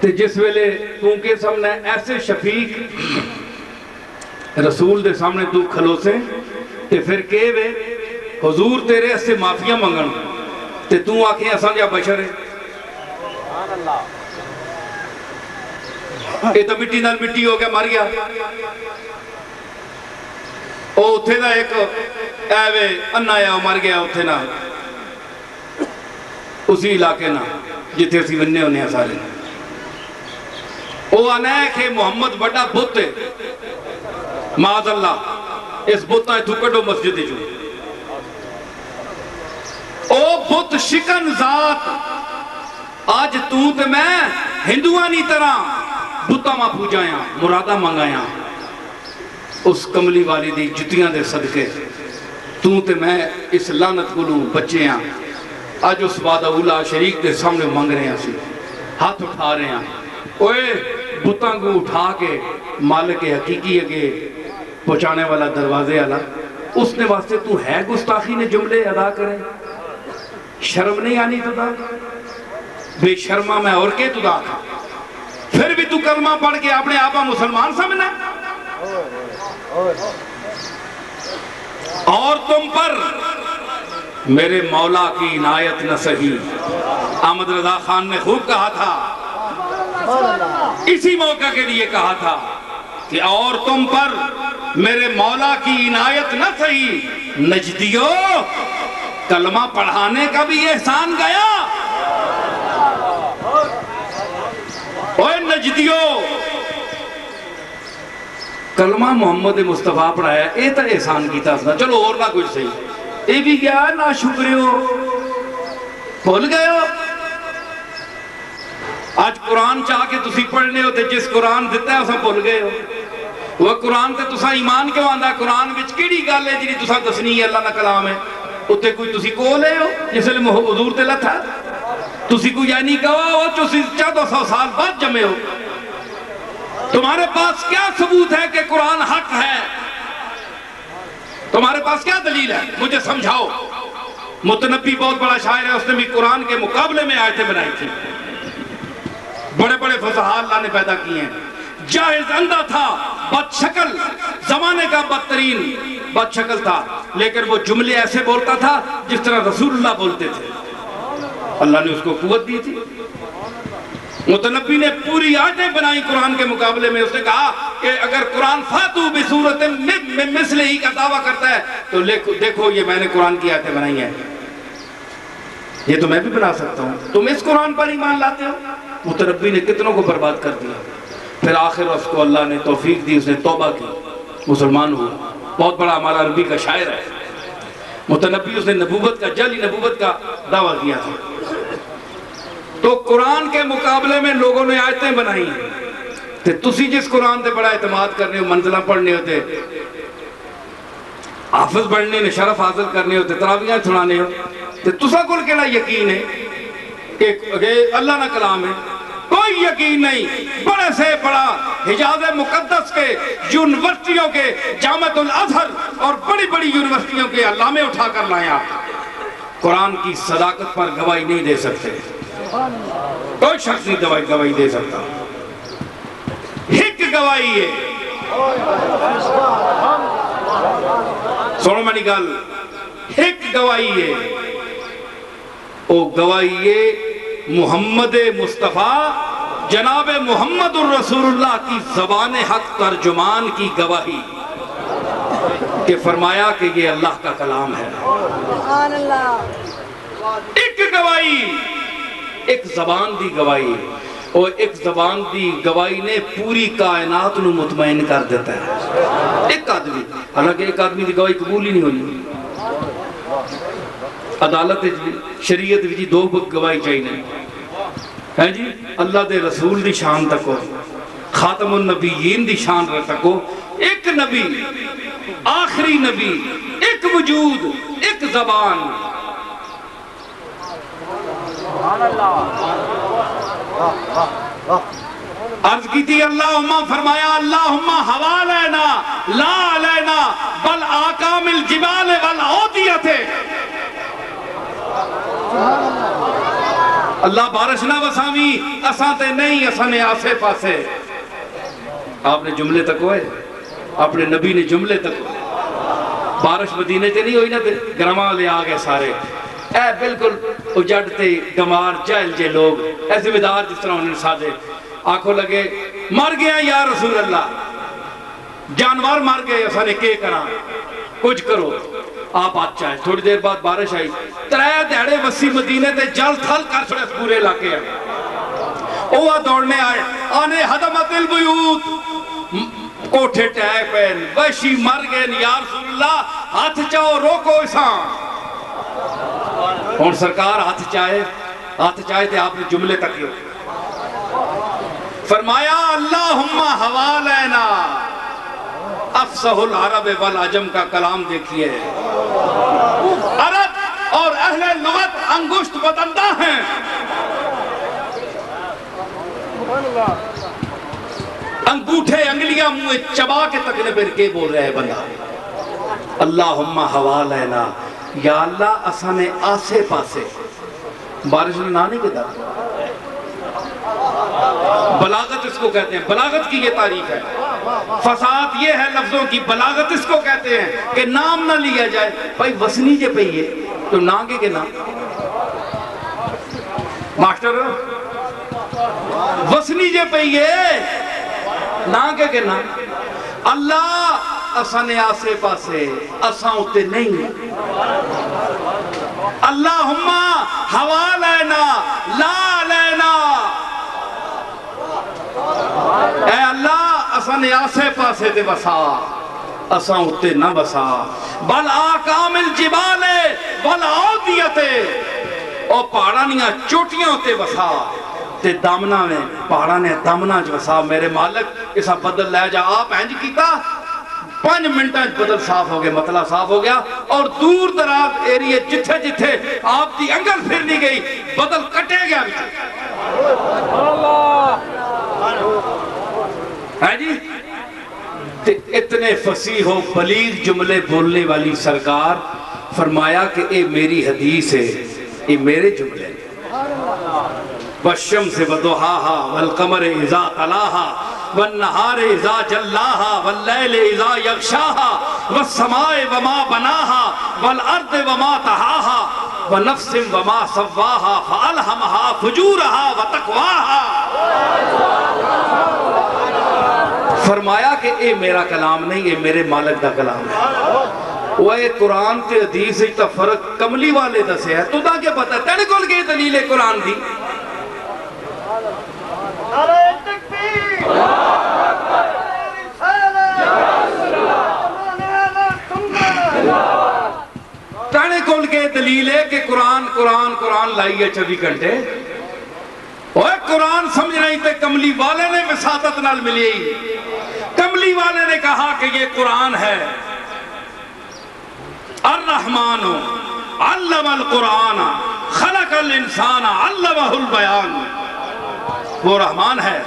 تے جس ویلے تو کے سامنے ایسے شفیق رسول دے سامنے تو کھلو سے تے پھر کہے وے حضور تیرے ایسے معافیاں منگن تے تو آنکھیں اسان جا بشر ہے اے تو مٹی نال مٹی ہو گیا مر گیا او اتھے دا ایک ایوے انہ یا مر گیا اتھے نا اسی علاقے نا جتے اسی بننے ہونے ہیں سارے او آنا ہے کہ محمد بڑا بت ہے معاذ اللہ اس بتاں تو کڑو مسجد جو او بت شکن ذات آج تو تے میں ہندوانی طرح بتاں ماں پوجایا مرادہ منگایا اس کملی والی دی جتیاں دے صدقے تو تے میں اس لعنت گلوں بچے ہیں آج اس وعدہ اولا شریک دے سامنے مانگ رہے ہیں ہاتھ اٹھا رہے ہیں اوے بتاں کو اٹھا کے مالک حقیقی اگے پہنچانے والا دروازے والا اس نے واسطے تو ہے گستاخی نے جملے ادا کریں شرم نہیں آنی تو دا بے شرما میں اور کے تو دا پھر بھی تو کلمہ پڑھ کے اپنے آپا مسلمان سمجھنا اور تم پر میرے مولا کی عنایت نہ سہی احمد رضا خان نے خوب کہا تھا اسی موقع کے لیے کہا تھا کہ اور تم پر میرے مولا کی عنایت نہ سہی نجدیو کلمہ پڑھانے کا بھی احسان گیا اوہ نجدیو کلمہ محمد مصطفیٰ پڑھایا اے تا احسان کی تاسنا چلو اور نہ کچھ صحیح اے بھی کیا نا شکریو بھول گئے ہو آج قرآن چاہ کے تسی پڑھنے ہوتے جس قرآن دیتا ہے اسا بھول گئے ہو وہ قرآن تے تسا ایمان کیوں آندہ قرآن وچ کیڑی گل ہے جنہی تسا دسنی ہے اللہ نہ کلام ہے اتے کوئی تسی کو لے ہو جس لئے حضور تے لتھا تسی کو یعنی گواہ ہو جو 1400 سال بعد جمعے ہو تمہارے پاس کیا ثبوت ہے کہ قرآن حق ہے تمہارے پاس کیا دلیل ہے مجھے سمجھاؤ متنبی بہت بڑا شاعر ہے اس نے بھی قرآن کے مقابلے میں آیتیں بنائی تھی بڑے بڑے فصحاء اللہ نے پیدا کیے ہیں جاہز اندھا تھا بد شکل زمانے کا بدترین بد شکل تھا لیکن وہ جملے ایسے بولتا تھا جس طرح رسول اللہ بولتے تھے اللہ نے اس کو قوت دی تھی متنبی نے پوری آیتیں بنائی قرآن کے مقابلے میں اس نے کہا کہ اگر قرآن فاتو بصورت مثل ہی کا دعویٰ کرتا ہے تو دیکھو یہ میں نے قرآن کی آیتیں بنائی ہیں یہ تو میں بھی بنا سکتا ہوں تم اس قرآن پر ایمان لاتے ہو متنبی نے کتنوں کو برباد کر دیا پھر آخر اس کو اللہ نے توفیق دی اس نے توبہ کی مسلمان ہوا بہت بڑا ہمارا عربی کا شاعر ہے متنبی اس نے نبوت کا جعلی نبوت کا دعویٰ کیا تھا تو قرآن کے مقابلے میں لوگوں نے آیتیں بنائی تے تسی جس قرآن تے بڑا اعتماد کرنے ہو منزلہ پڑھنے ہوتے حافظ بڑھنے نے شرف حاصل کرنے ہوتے تراویاں سنانے ہو تو تسا کل کیڑا یقین ہے کہ اللہ نہ کلام ہے؟ کوئی یقین نہیں۔ بڑے سے بڑا حجاز مقدس کے یونیورسٹیوں کے جامعۃ الازہر اور بڑی بڑی یونیورسٹیوں کے علامے اٹھا کر لائیں آپ قرآن کی صداقت پر گواہی نہیں دے سکتے، کوئی شخص نہیں گواہی دے سکتا۔ ایک گواہی ہے، سنو منی گل، ایک گواہی ہے، وہ گواہی ہے محمد مصطفیٰ جناب محمد الرسول اللہ کی زبان حق ترجمان کی گواہی کہ فرمایا کہ یہ اللہ کا کلام ہے۔ ایک گواہی، ایک زبان دی گواہی، اور ایک زبان دی گواہی نے پوری کائنات نو مطمئن کر دیتا ہے۔ ایک آدمی، حالانکہ ایک آدمی دی گواہی قبول ہی نہیں ہونی، عدالت شریعت بھی دو گواہی چاہیے ہے جی، اللہ دے رسول دی شان تکو، خاتم النبیین دی شان تکو، ایک نبی، آخری نبی، ایک وجود، ایک زبان۔ عرض کی تھی اللہم، فرمایا اللہم حوالینا لا علینا بل آقام الجبال والعودیت۔ اللہ بارش نہ وساوی اساں تے نہیں، اساں نے آسے پاسے۔ آپ نے جملے تک ہوئے، اپنے نبی نے جملے تک ہوئے۔ بارش مدینے تے نہیں ہوئی نا، گرما لے آگئے سارے، اے بالکل اجڑتے گمار جہل جے لوگ، اے ذمہ دار جس طرح انہوں نے سادے آنکھوں لگے، مر گیا یا رسول اللہ، جانور مر گئے، اساں نے کے کرا، کچھ کرو۔ آپ آچا ہے، تھوڑی دیر بعد بارش آئی، ترائے دیڑے وسیع مدینے تے جل تھل کر چھوڑے پورے علاقے ہیں۔ اوہ دوڑنے آئے، آنے حدمت البیوت، کوٹھے ٹائے پین، وحشی مر گئے، یا رسول اللہ ہاتھ چاہو روکو اساں۔ اور سرکار ہاتھ چاہے تھے، آپ نے جملے تک ہو فرمایا اللہم حوالینا۔ افصح العرب والعجم کا کلام دیکھئے، عرب اور اہل لغت انگشت بدندہ ہیں۔ انگوٹھے انگلیاں منہ چبا کے تکنے پر کے بول رہے ہیں بندہ۔ اللہم حوالینا، یا اللہ اسانے آسے پاسے، بارش نے نہ نہیں کہتا۔ بلاغت اس کو کہتے ہیں، بلاغت کی یہ تعریف ہے، فساد یہ ہے لفظوں کی، بلاغت اس کو کہتے ہیں کہ نام نہ لیا جائے۔ بھائی وسنی جے پہیے تو نانگے کے نام ماسٹر وسنی جے پہیے نانگے کے نام۔ اللہ اسانے آسے پاسے، اساں اتے نہیں۔ اللہم حوالینا لا علینا، اے اللہ اساں نے آسے پاسے دے بسا، اساں اتے نہ بسا، بل آقام الجبال والعودیت، او پہاڑانیاں چوٹیاں اتے بسا، تے دامنا میں پہاڑا نے دامنا جو بسا۔ میرے مالک اسا بدل لے جا، آپ اینج کیتا 5 منٹاں بدل صاف ہو گیا، مطلع صاف ہو گیا، اور دور دراز ایریے جتھے جتھے آپ دی انگل پھر نہیں گئی، بدل کٹے گیا بھی۔ ہے جی، اتنے فصیح و بلیغ جملے بولنے والی سرکار فرمایا کہ اے میری حدیث ہے، اے میرے جملے۔ والشمس وضحاها والقمر اذا طلاها والنہار اذا جلاها واللیل اذا یغشاها والسماء وما بناها والارض وما طحاها ونفس وما سواها فالہمها فجورها وتقواها۔ فرمایا کہ اے میرا کلام نہیں، اے میرے مالک دا کلام ہے۔ وہ اے قرآن تے حدیث تا فرق کملی والے دسے ہے، تو دا کیا پتا ہے تیرے کول کے دلیل قرآن دی؟ تیرے کول کے دلیل ہے کہ قرآن لائی ہے 24 گھنٹے۔ اوہ قرآن سمجھ رہی تھے، کملی والے نے وساطت نال ملی، کملی والے نے کہا کہ یہ قرآن ہے۔ الرحمن علم القرآن خلق الانسان علمہ البیان. وہ رحمان ہے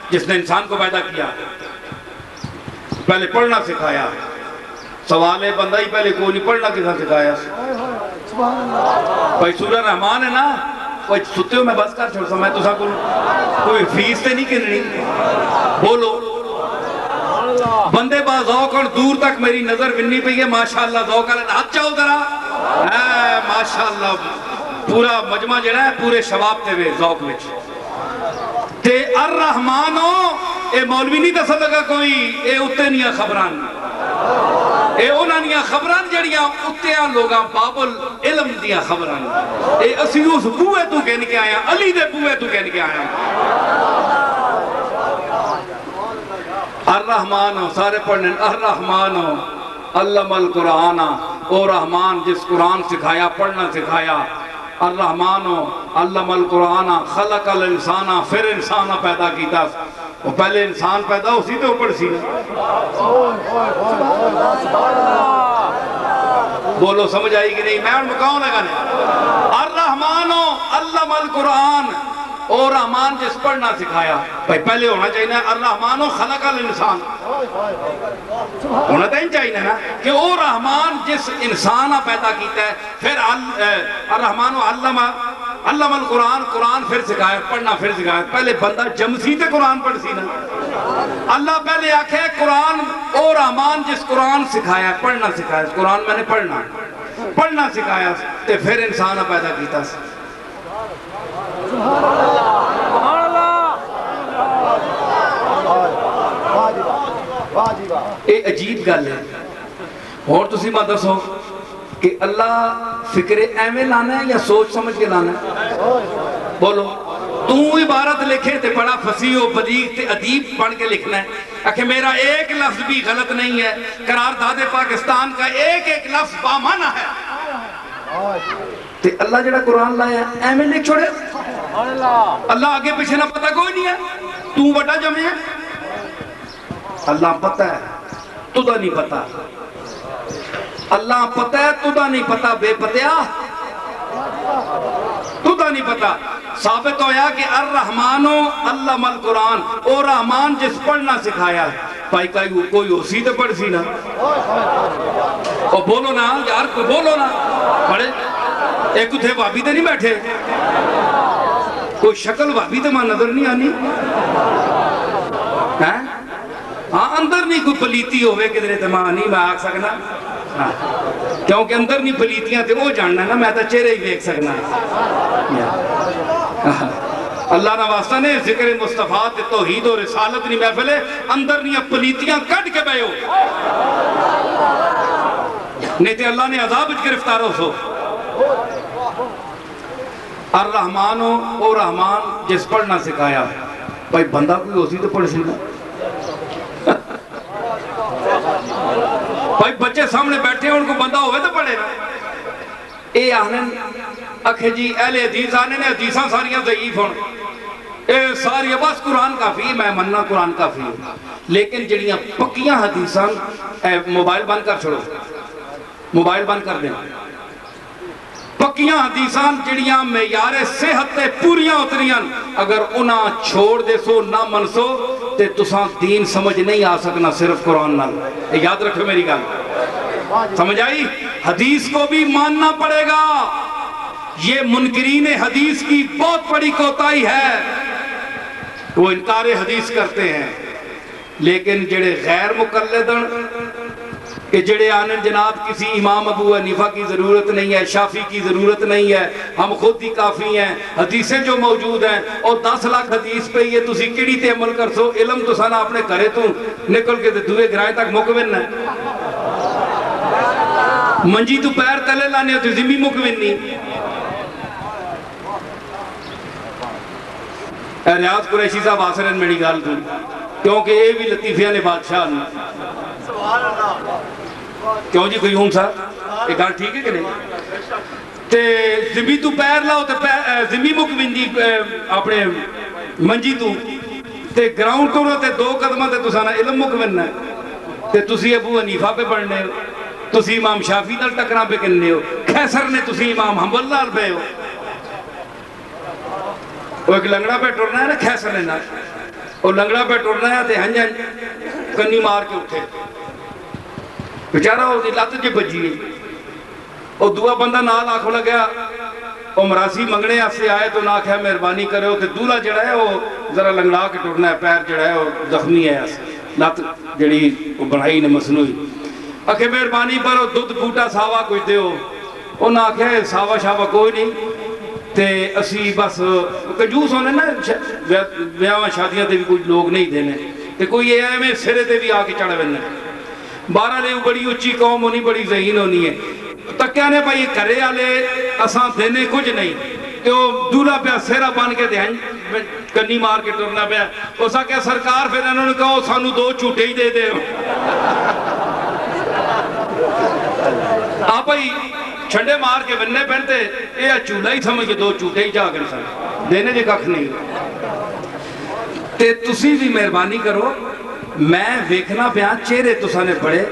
جس نے انسان کو پیدا کیا، پہلے پڑھنا سکھایا. سوال ہے بندہ ہی پہلے کوئی نہیں پڑھنا کسا سکھایا. بھائی سورہ رحمان ہے نا، کوئی ستے ہو میں بس کر چھوڑ سا میں تو سا کوئی فیس تے نہیں کرنی. بولو بندے با ذوق اور دور تک میری نظر ونی پئی ہے. ماشاءاللہ ذوق ہے ہاتھ چاہو ذرا. ماشاءاللہ پورا مجمع جڑا ہے پورے شباب تے وے ذوق وچ. تے الرحمانو اے مولوی نہیں دس لگا کوئی، اے اتے نہیں خبران، اے اونا نہیں خبران جڑیاں اتیاں لوگاں بابل علم دیا خبران. اے اسی اس بوئے تو کہن کے آیا، علی دے بوئے تو کہن کے آیا. الرحمن سارے پڑھنے الرحمن علم القرآن، او رحمان جس قرآن سکھایا پڑھنا سکھایا. الرحمن علم القرآن خلق الانسان، پھر انسان پیدا کیتا. وہ پہلے انسان پیدا اسی تو اوپر سی. بولو سمجھ آئی کہ نہیں؟ میں ان مکاؤں لگا نہیں. الرحمن علم القرآن، اور رحمان جس پڑھنا سکھایا. بھائی پہلے ہونا چاہیے الرحمن خلق الانسان، ہونا چاہیے نا کہ او رحمان جس انسان پیدا کیتا ہے. پھر الرحمن علم القرآن، قرآن پھر سکھایا پڑھنا پھر سکھایا. پہلے بندہ جمسی تے قرآن پڑھ سی نا. اللہ پہلے آکھے قرآن او رحمان جس قرآن سکھایا پڑھنا سکھایا. قرآن میں نے پڑھنا سکھایا تے پھر انسان پیدا کیتا. اے عجیب گل ہے. اور تسی ماں دسو کہ اللہ فکر ایویں لانا ہے یا سوچ سمجھ کے لانا ہے؟ بولو. تو عبارت لکھے تے بڑا فصیح و بلیغ تے ادیب بن کے لکھنا ہے کہ میرا ایک لفظ بھی غلط نہیں ہے، قرارداد پاکستان کا ایک ایک لفظ بامعنی ہے. تے اللہ جڑا قرآن لایا ایویں لکھ چھوڑے. اللہ آگے پیچھے نہ پتہ کوئی نہیں ہے، تو بڑا جمع ہے. اللہ پتہ ہے تو دا نہیں پتہ. اللہ پتہ ہے تو دا نہیں پتہ. بے پتیا تو دا نہیں پتہ. ثابت ہویا کہ الرحمن علم القرآن، او رحمان جس پڑھنا سکھایا. بھائی کوئی اسی تے پڑھ سی نا. او بولو نا یار، کوئی بولو نا. پڑھے ایک اتھے بابی تے نہیں بیٹھے، کوئی شکل بابی تے ماں نظر نہیں آنی. ہاں اندر نہیں کوئی پلیتی ہوئے کدھرے تے ماں نہیں میں آکھ سکنا، کیونکہ اندر نہیں پلیتیاں تے وہ جاننا نا، میں تا چہرے ہی دیکھ سکنا. اللہ نہ واسطہ نے ذکر مصطفیٰ تے توحید و رسالت نہیں محفلے اندر نہیں پلیتیاں کٹ کے بے ہو نہیں تے اللہ نے عذاب اچ گرفتار ہو سو. الرحمن او رحمان جس پڑھنا سکھایا. بھائی بندہ کوئی اسی تو پڑھ سی نا. بھائی بچے سامنے بیٹھے ہیں ان کو بندہ ہوئے تو پڑھے نا. اے آنن اکھے جی اہل حدیث آنے نے حدیثاں ساریاں ضعیف ہوں، اے ساری بس قرآن کافی. میں مننا قرآن کافی ہے، لیکن جڑیاں پکیاں حدیثاں موبائل بند کر چھوڑو، موبائل بند کر دیں. پکیاں حدیثاں جڑیاں معیار صحت تے پوریاں اتریاں اگر انہاں چھوڑ دے سو نہ منسو تے تساں دین سمجھ نہیں آ سکنا صرف قرآن نال. یاد رکھو میری گل، سمجھ آئی؟ حدیث کو بھی ماننا پڑے گا. یہ منکرین حدیث کی بہت بڑی کوتاہی ہے، وہ انکار حدیث کرتے ہیں. لیکن جڑے غیر مقلدن کہ جڑے آنے جناب کسی امام ابو حنیفہ کی ضرورت نہیں ہے، شافعی کی ضرورت نہیں ہے، ہم خود ہی کافی ہیں، حدیثیں جو موجود ہیں اور 10 لاکھ حدیث پہ یہ تسی کیڑی تے عمل کر سو. علم تو سانا اپنے کرے تو نکل کے دوئے گرائے تک مکمن ہے. منجی تو پیر تلے لانے تو زمین مکمن نہیں. اے ریاض قریشی صاحب آسرین میری گال دوں کیونکہ اے بھی لطیفیاں نے بادشاہ نے. کیوں جی کوئی ہوں صاحب ایک گال ٹھیک ہے کہ نہیں؟ تے زمین تو پیر لاؤ تے زمین مکمن دی اپنے منجی تو تے گراؤنڈ تو رہتے 2 قدمہ تے تسانا علم مکمن ہے تے تسی ابو حنیفہ پہ پڑھنے تسی امام شافی نال ٹکرا پہ کرنے ہو، خیسر نے تسی امام حنبل نال پہ ہو. وہ ایک لنگڑا پہ ٹرنا ہے نا خیسر نے نال، وہ لنگڑا پہ ٹرنا ہے تے ہنج کنی مار کے اٹھے بیچارہ وہ لت جی بجی ہے. وہ دعا بندہ نال آنکھوں لگیا، وہ مراسی منگنے آسے آئے تو نہ کہا مہربانی کرے ہو کہ دولہ جڑا ہے وہ ذرا لنگڑا کے ٹرنا ہے، پیر جڑا ہے وہ زخمی ہے آسے لت جڑی وہ بڑھائی نے مسنوئی. اکھے مہربانی پر وہ دودھ بوٹا ساوا کچھ دے ہو. وہ نہ کہے ساوا شاوا کوئی نہیں تے اسی بس کنجوس ہونے نا بیاواں شادیاں تے بھی کچھ لوگ نہیں دینے تے کوئی یہ ہے میں سرے تے بھی آ کے چڑھ بننے. بارہ لے بڑی اچھی قوم ہونی، بڑی ذہین ہونی ہے. تکیا نے بھائی کرے آلے اساں دینے کچھ نہیں کہ وہ دولہ پہ سیرہ بان کے دہن کنی مار کے ٹرنا پہ. اسا کیا سرکار پھر انہوں نے کہا سانو دو چوٹے ہی دے دے. آپ بھائی چھنڈے مار کے بننے پہنتے یہ چولہ ہی سمجھ کے دو چوٹے ہی جا کر سن دینے جے ککھ نہیں. تے تسی بھی مہربانی کرو، میں ویکھنا پیا چہرے تساں نے بڑے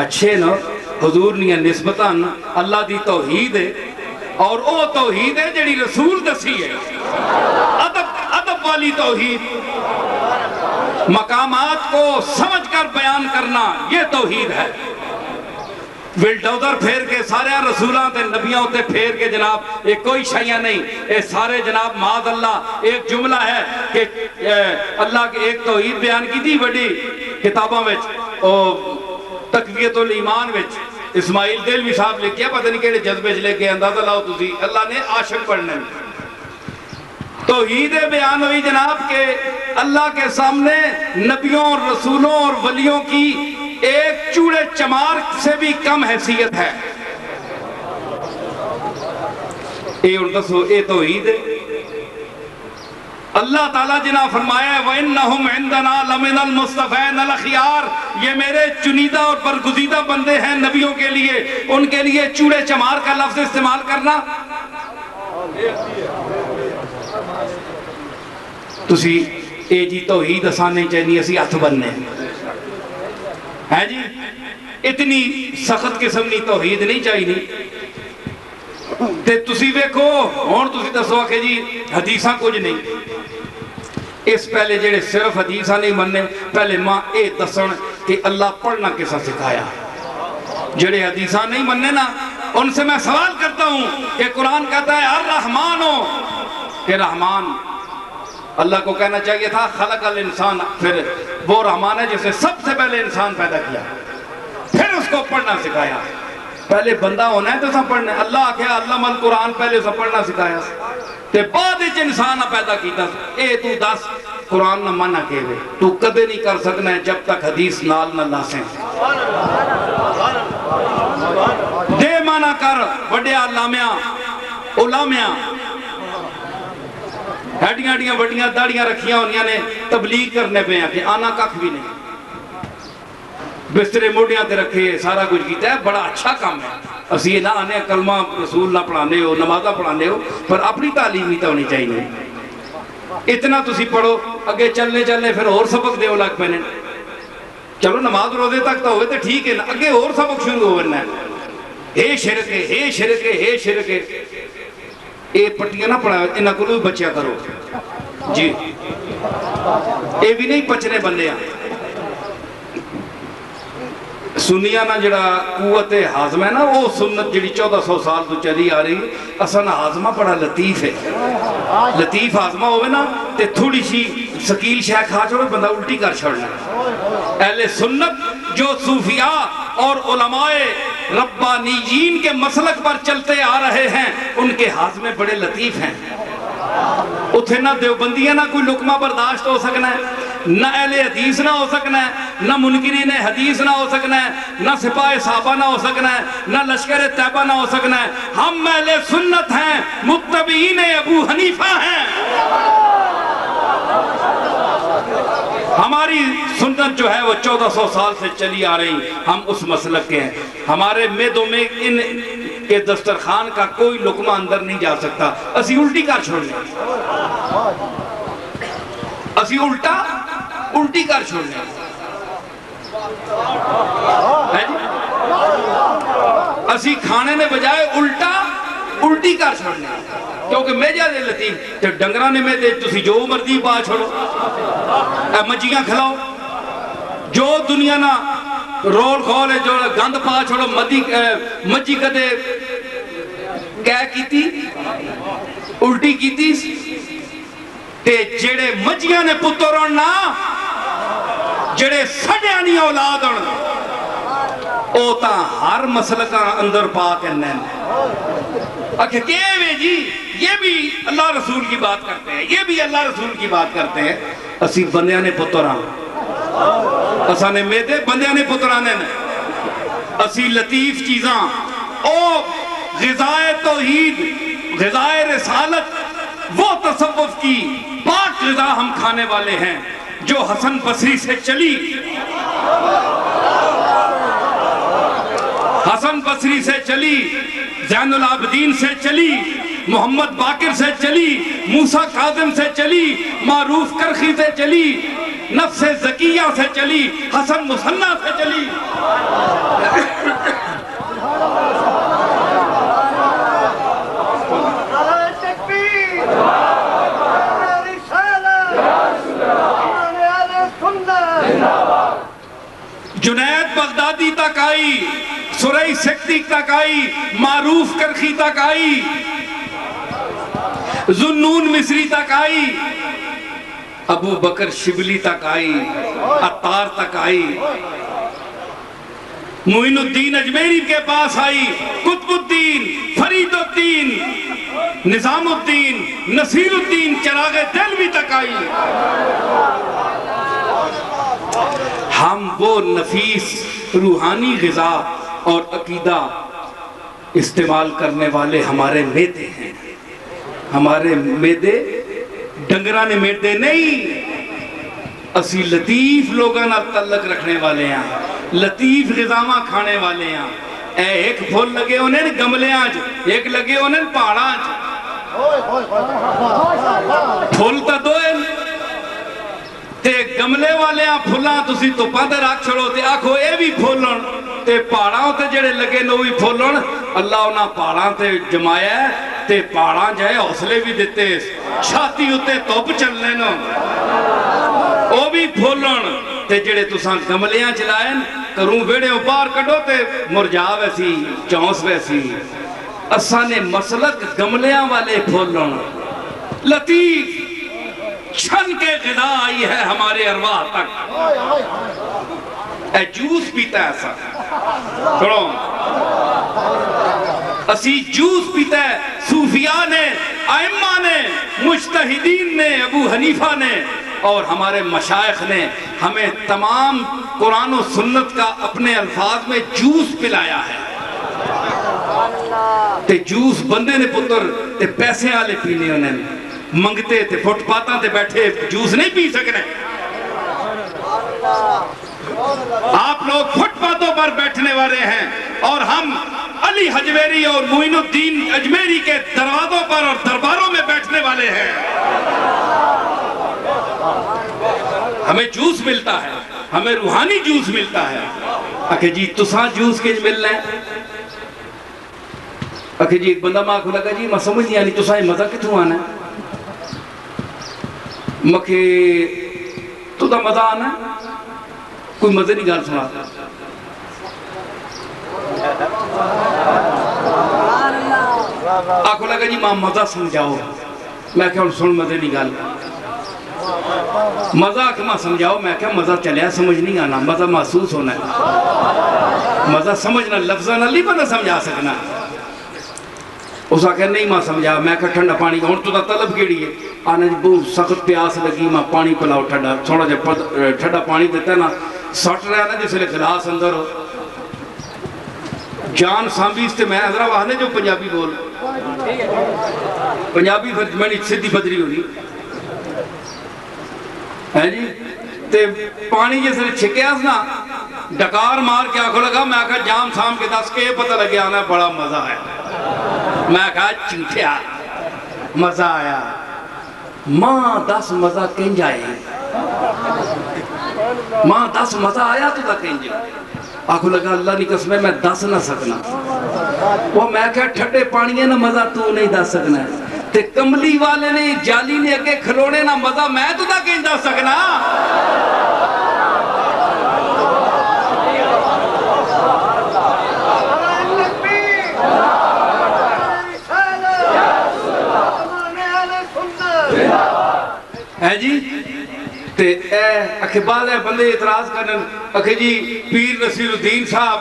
اچھے نو حضور نیاں نسبتاً اللہ دی توحید ہے، اور او توحید ہے جڑی رسول دسی ہے، ادب والی توحید. مقامات کو سمجھ کر بیان کرنا یہ توحید ہے. ولڈوزر پھیر کے سارے رسولان تے نبیوں تے پھیر کے جناب یہ کوئی شیعہ نہیں، یہ سارے جناب معاذ اللہ ایک جملہ ہے کہ اللہ کے ایک توحید بیان کی تھی بڑی کتابوں میں تقویت الایمان میں اسماعیل دلوی صاحب لے کیا پتہ نہیں کہڑے جذبے لے کے اندازہ لاؤ تسی اللہ نے عاشق پڑھنے میں. توحید بیان ہوئی جناب کہ اللہ کے سامنے نبیوں اور رسولوں اور ولیوں کی ایک چوڑے چمار سے بھی کم حیثیت ہے. اے توحید ہے. اللہ تعالیٰ جنہاں فرمایا ہے وَإِنَّهُمْ عِنْدَنَا لَمِنَ الْمُصْطَفَيْنَ الْأَخْيَارِ، یہ میرے چنیدہ اور برگزیدہ بندے ہیں نبیوں کے لیے. ان کے لیے چوڑے چمار کا لفظ استعمال کرنا تسی اے جی توحید آسان نہیں چاہیے اسی ہاتھ بننے ہے جی. اتنی سخت قسم نہیں توحید نہیں چاہیے. تے تسی ویکھو ہون تسی دسو کہ جی حدیثاں کچھ نہیں. اس پہلے جڑے صرف حدیثاں نہیں مننے پہلے ماں اے دسن کہ اللہ پڑھنا کیسا سکھایا. جڑے حدیثاں نہیں مننے نا ان سے میں سوال کرتا ہوں کہ قرآن کہتا ہے الرحمن ہو کہ رحمان اللہ کو کہنا چاہیے تھا خلق الانسان، پھر وہ رحمان ہے جس نے سب سے پہلے انسان پیدا کیا پھر اس کو پڑھنا سکھایا. پہلے بندہ ہونا ہے تو سب پڑھنا ہے. اللہ کہا علم القرآن پہلے سب پڑھنا سکھایا تے بعد اچھ انسان پیدا کیتا. اے تو دس قرآن نہ منع کے ہوئے تو کدے نہیں کر سکنا ہے جب تک حدیث نال نہ لاسیں. دے منع کر وڈے علامہ ہڈیاں وڈیاں داڑیاں رکھیاں ہونیاں نے تبلیغ کرنے پہ ہیں کہ آنا ککھ بھی نہیں. بسترے موڑیاں تے رکھے سارا کچھ کیتا ہے، بڑا اچھا کام ہے. اسی نہ آنے کلمہ رسول نہ پڑھانے ہو نمازہ پڑھانے ہو پر اپنی تعلیم ہی تو ہونی چاہیے. اتنا تسی پڑھو اگے چلنے پھر اور سبق دے لگ پہنے. چلو نماز روزے تک تو ہوئے تو ٹھیک ہے نا، اگے اور سبق شروع ہونا ہے. اے شرک ہے، اے شرک ہے، اے شرک ہے. اے پٹیاں نہ پڑھا انہاں کو بھی بچیا کرو جی. اے بھی نہیں پچنے بندے ہیں. سنیہ نا جڑا قوت حازمہ ہے نا وہ سنت جڑی 1400 سال تو چلی آ رہی اصلا حازمہ بڑا لطیف ہے. لطیف حازمہ ہوئے نا تے تھوڑی سی سکیل شاہ کھا چھوڑے بندہ الٹی کر چھوڑنا. اہل سنت جو صوفیاء اور علماء ربانیین کے مسلک پر چلتے آ رہے ہیں ان کے حازمے بڑے لطیف ہیں. اتھے نہ دیوبندیاں نہ کوئی لقمہ برداشت ہو سکنا ہے، نہ اہل حدیث نہ ہو سکنا ہے، نہ منکرین حدیث نہ ہو سکنا ہے، نہ سپاہ صحابہ نہ ہو سکنا ہے، نہ لشکر طیبہ نہ ہو سکنا ہے. ہم اہل سنت ہیں، متبعین ابو حنیفہ ہیں. ہماری سنت جو ہے وہ 1400 سال سے چلی آ رہی، ہم اس مسلک کے ہیں. ہمارے میدوں میں ان کے دسترخوان کا کوئی لقمہ اندر نہیں جا سکتا. اسی الٹی کر چھوڑنے، اسی الٹی کر چھوڑنے. اسی کھانے نے بجائے الٹی کر چھوڑنے کیونکہ میجا دے لطیف تے ڈنگرہ نے میں دے تسی جو مرضی پا چھوڑو اے مجھیاں کھلاؤ جو دنیا نا رول کھول ہے جو گند پا چھوڑو مجھی کدے کیا کیتی الٹی کیتی تے جڑے مجھیاں نے پترون نا جڑے سڑیانی اولاد ہن او تا ہر مسئلہ کا اندر پا کرنے اکھے کیوے جی یہ بھی اللہ رسول کی بات کرتے ہیں یہ بھی اللہ رسول کی بات کرتے ہیں اسی بندیاں نے پتران اسانے میدے بندیاں نے پترانے نے اسی لطیف چیزاں او غذائے توحید غذائے رسالت وہ تصوف کی پاک غذا ہم کھانے والے ہیں جو حسن بصری سے چلی حسن بصری سے چلی زین العابدین سے چلی محمد باقر سے چلی موسیٰ کاظم سے چلی معروف کرخی سے چلی نفس زکیہ سے چلی حسن مصنع سے چلی جنید بغدادی تک آئی سرئی سکتی تک آئی معروف کرخی تک آئی ذنون مصری تک آئی ابو بکر شبلی تک آئی عطار تک آئی معین الدین اجمیری کے پاس آئی قطب الدین فرید الدین نظام الدین نصیر الدین چراغ دلوی تک آئی ہم وہ نفیس روحانی غذا اور عقیدہ استعمال کرنے والے ہمارے میدے ہیں ہمارے میدے ڈنگرہ نے میدے نہیں اسی لطیف لوگاں نہ تعلق رکھنے والے ہیں لطیف غذامہ کھانے والے ہیں اے ایک پھول لگے انہیں گملے آج ایک لگے انہیں پہاڑا آج پھول تا دوئے تے گملے والے آن پھولاں تسی تو پاندے راک چھڑو تے آکھو اے بھی پھولن تے پہاڑاں تے جڑے لگے نو بھی پھولن اللہ انہاں پہاڑاں تے جمایا ہے تے پہاڑاں جائے حوصلے بھی دیتے چھاتی ہوتے توپ چلنے نو او بھی پھولن تے جڑے تساں گملیاں چلائیں کروں ویڑے باہر کڈو تے مرجا ویسی چونس ویسی اساں نے مسلک گملیاں والے پھولن لطیف چھن کے غذا آئی ہے ہمارے ارواح تک اے جوس پیتا ہے ایسا سنو اسی جوس پیتا ہے صوفیاء نے ائمہ نے مجتہدین نے ابو حنیفہ نے اور ہمارے مشائخ نے ہمیں تمام قرآن و سنت کا اپنے الفاظ میں جوس پلایا ہے تے جوس بندے نے پتر تے پیسے آلے پینے انہیں منگتے تھے فٹ پاتا تھے بیٹھے جوس نہیں پی سکنے آپ لوگ فٹ پاتوں پر بیٹھنے والے ہیں اور ہم علی حجویری اور معین الدین اجمیری کے دروازوں پر اور درباروں میں بیٹھنے والے ہیں ہمیں جوس ملتا ہے ہمیں روحانی جوس ملتا ہے اکھے جی تساں جوس کے مل رہے ہیں اکھے جی ایک بندہ ماں کو لگا جی میں سمجھ نہیں آنی تساں یہ مزہ کتوں آنا ہے مکھے تو دا مزہ آنا ہے کوئی مزے نہیں گال سنا آکھو لگا جی ماں مزہ سمجھاؤ میں کہا سن مزے نہیں گال مزہ کہ ماں سمجھاؤ میں کہا مزہ چلیا سمجھ نہیں آنا مزہ محسوس ہونا ہے مزہ سمجھنا لفظہ نہ لی بندہ سمجھا سکنا اس آکھا نہیں ماں سمجھا میں کہا ٹھنڈا پانی کا ہون تو دا طلب کیڑی ہے آنے جی بہت سخت پیاس لگی ماں پانی پلاؤ ٹھنڈا تھوڑا جب ٹھنڈا پانی دیتا ہے نا سٹ رہا ہے نا جس لئے گلاس اندر ہو جان سامبیس تے میں حضرہ وہانے جو پنجابی بول پنجابی فرجمانی صدی بدری ہو رہی ہے جی تے پانی جس لئے چھکیاس نا ڈکار مار کے آنکھوں لگا میں کہا جام سام کے دس کے پتہ لگے آنا بڑا مزہ ہے میں کہا چوٹیا مزہ آیا ماں دس مزہ کہیں جائے ماں دس مزہ آیا تو دا کہیں جائے آنکھوں لگا اللہ نہیں قسم ہے میں دس نہ سکنا وہ میں کہا ٹھٹے پانیے نہ مزہ تو نہیں دا سکنا ہے تے کملی والے نے جالی نے اگے کھلونے نہ مزہ میں تو دا کہیں دا سکنا. ہے جی تے اے اکھے بعد ہے بندے اعتراض کرنے اکھے جی پیر نصیر الدین صاحب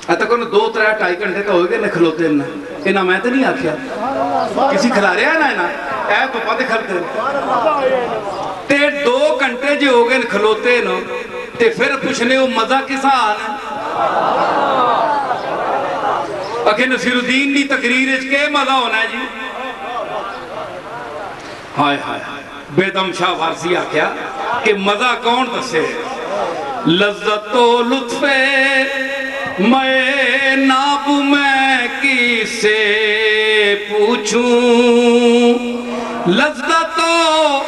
اے تک انہوں 2-3-2.5 گھنٹے تو ہوئے گے نہ کھلوتے ہیں انہاں میں تو نہیں آکھیا کسی کھلا رہا ہے نا انہاں اے تو پاتے کھلتے ہیں تے 2 گھنٹے جو ہو گئے کھلوتے ہیں تے پھر پوچھنے وہ مزہ کسا آنا اکھے نصیر الدین دی تقریر اچھ کے مزہ ہونا ہے جی. ہائے ہائے بیدم شاہ فارسی آکھیا کہ مزہ کون دسے لذت و لطف میں ناب میں کسے پوچھوں لذت و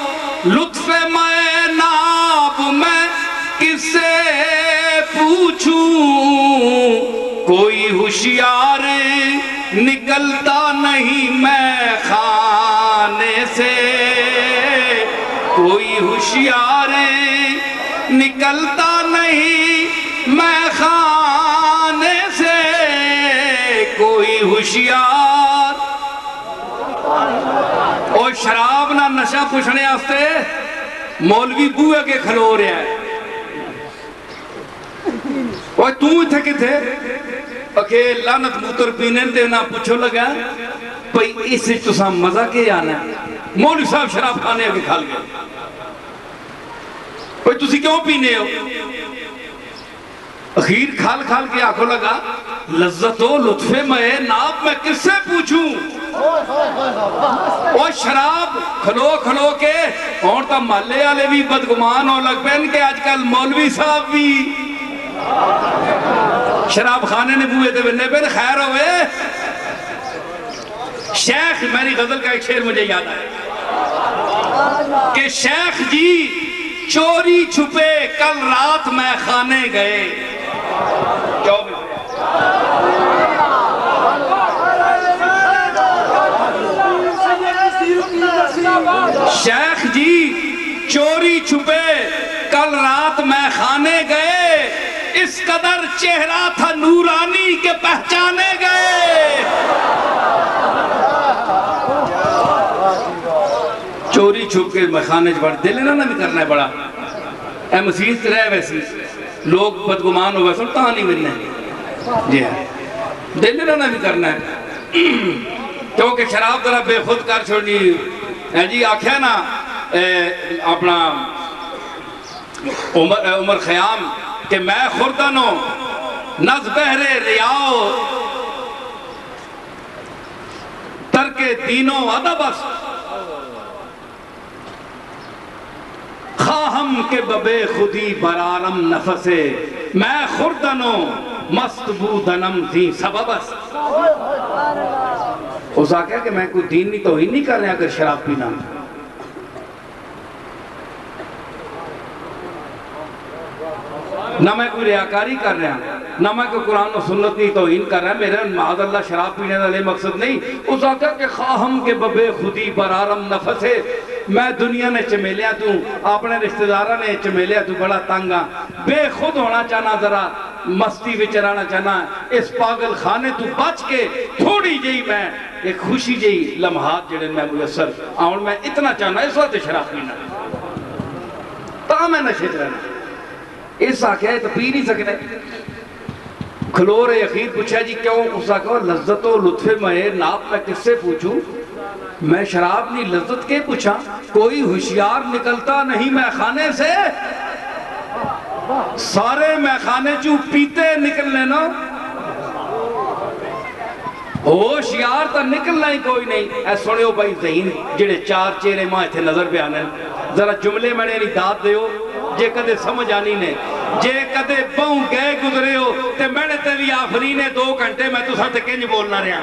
لطف میں ناب میں کسے پوچھوں کوئی ہوشیار نکلتا نہیں میں خانے سے کوئی ہوشیار نکلتا نہیں میں خانے سے کوئی ہوشیار اور شراب نہ نشہ پوچھنے آستے مولوی بوئے کے کھلو رہے ہیں اور تو اتھے کتھے اکھے لانت موتر پینے دینا پوچھو لگا پئی اس سے تو سا مزہ کے آنا ہے مولوی صاحب شراب کھانے اگے کھال گئے پئی تسی کیوں پینے ہو اخیر کھال کھال کے آنکھوں لگا لذت و لطف میں ناب میں کس سے پوچھوں اور شراب کھلو کھلو کے اور تا محلے والے بھی بدگمان ہو لگ پہن کے آج کل مولوی صاحب بھی شراب خانے نے بوئے دے بننے پہ خیر ہوئے شیخ میری غزل کا ایک شعر مجھے یاد آئے کہ شیخ جی چوری چھپے کل رات میں خانے گئے شیخ جی چوری چھپے کل رات میں خانے گئے اس قدر چہرہ تھا نورانی کے پہچانے گئے چوری چھپ کے میں خانے جبڑ دل نہ بھی کرنا ہے بڑا اے مسیح رہے ویسی لوگ بدگمان ہو ویسے تاں نہیں ملنے جی ہے دل نہ بھی کرنا ہے کیونکہ شراب طرح بے خود کر چھوڑنی ہے جی آکھیا نا اپنا عمر خیام کہ میں خوردنوں نز بہرے ریاؤ ترک دینوں ادبس خواہم کے ببے خودی برارم نفسے میں خوردنوں مست بودنم تھی سببس اس آکھا کہ میں کوئی دین نہیں توہین نہیں کر رہے اگر شراب پینا نہ میں کوئی ریاکاری کر رہا نہ میں کوئی قرآن و سنت نہیں توہین کر رہا میرا معاذ اللہ شراب پینے والے مقصد نہیں اس آقا کہ خواہم کے ببے خودی برارم نفسے میں دنیا نے چمیلیا تو اپنے رشتہ دارہ نے چمیلیا تو بڑا تنگا بے خود ہونا چاہنا ذرا مستی وچرانا چاہنا اس پاگل خانے تو بچ کے تھوڑی جئی میں ایک خوشی جئی لمحات جڑے میں میسر اور میں اتنا چاہنا اس وقت شراب پینا تا میں نشے رہنا اس آکھا ہے تو پی نہیں سکنے کھلور یقین پوچھا جی کیوں اس آکھا لذت و لطف میں ناپ میں کس سے پوچھوں میں شراب نہیں لذت کے پوچھا کوئی ہوشیار نکلتا نہیں میں خانے سے سارے میں خانے چو پیتے نکلنے نا ہوشیار تا نکلنا ہی کوئی نہیں اے سنے ہو بھائی ذہین جڑے چار چہرے ماں تھے نظر پہ آنے ذرا جملے میں نے داد دے ہو جے کدے سمجھ آنی نے جے کدے بہوں گئے گزرے ہو تے میں نے تیری آفری نے 2 گھنٹے میں تو ساتھ کنج بولنا رہا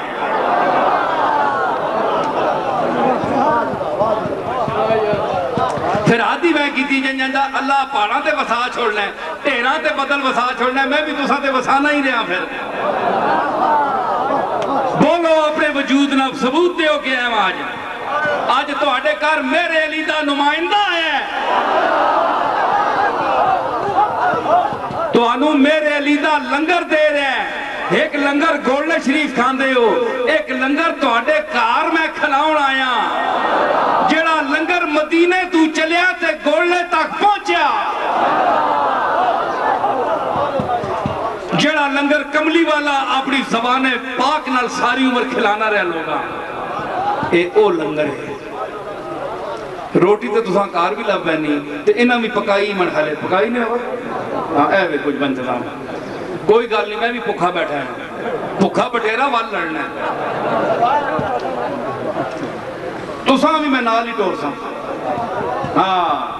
پھر آدھی میں کیتی جنجا اللہ پاڑا تے وسا چھوڑنا ہے ٹیرہ تے بدل وسا چھوڑنا ہے میں بھی تو ساتھ وسانا ہی رہا پھر وجود نہ ثبوت دیو کہ ہے آج تو آڈے کار میرے علی دا نمائندہ ہے تو انہوں میرے علی دا لنگر دے رہے ہیں ایک لنگر گولڈے شریف کھان دے ہو ایک لنگر تو آڈے کار میں کھلاؤن آیا جڑا لنگر مدینے تو چلیا تے گولڈے تک پہنچیا جڑا لنگر کملی والا اپنی زبان پاک نال ساری عمر کھلانا رہ لوگا اے او لنگر ہے روٹی تے تساں کار بھی لب بینی تے انہاں بھی پکائی منحلے پکائی نہیں ہوا ہاں اے بھی کچھ بنتظام کوئی گال نہیں میں بھی پکھا بیٹھا ہے پکھا بٹیرا وال لڑنا ہے تساں بھی میں نال ہی ٹور ساں ہاں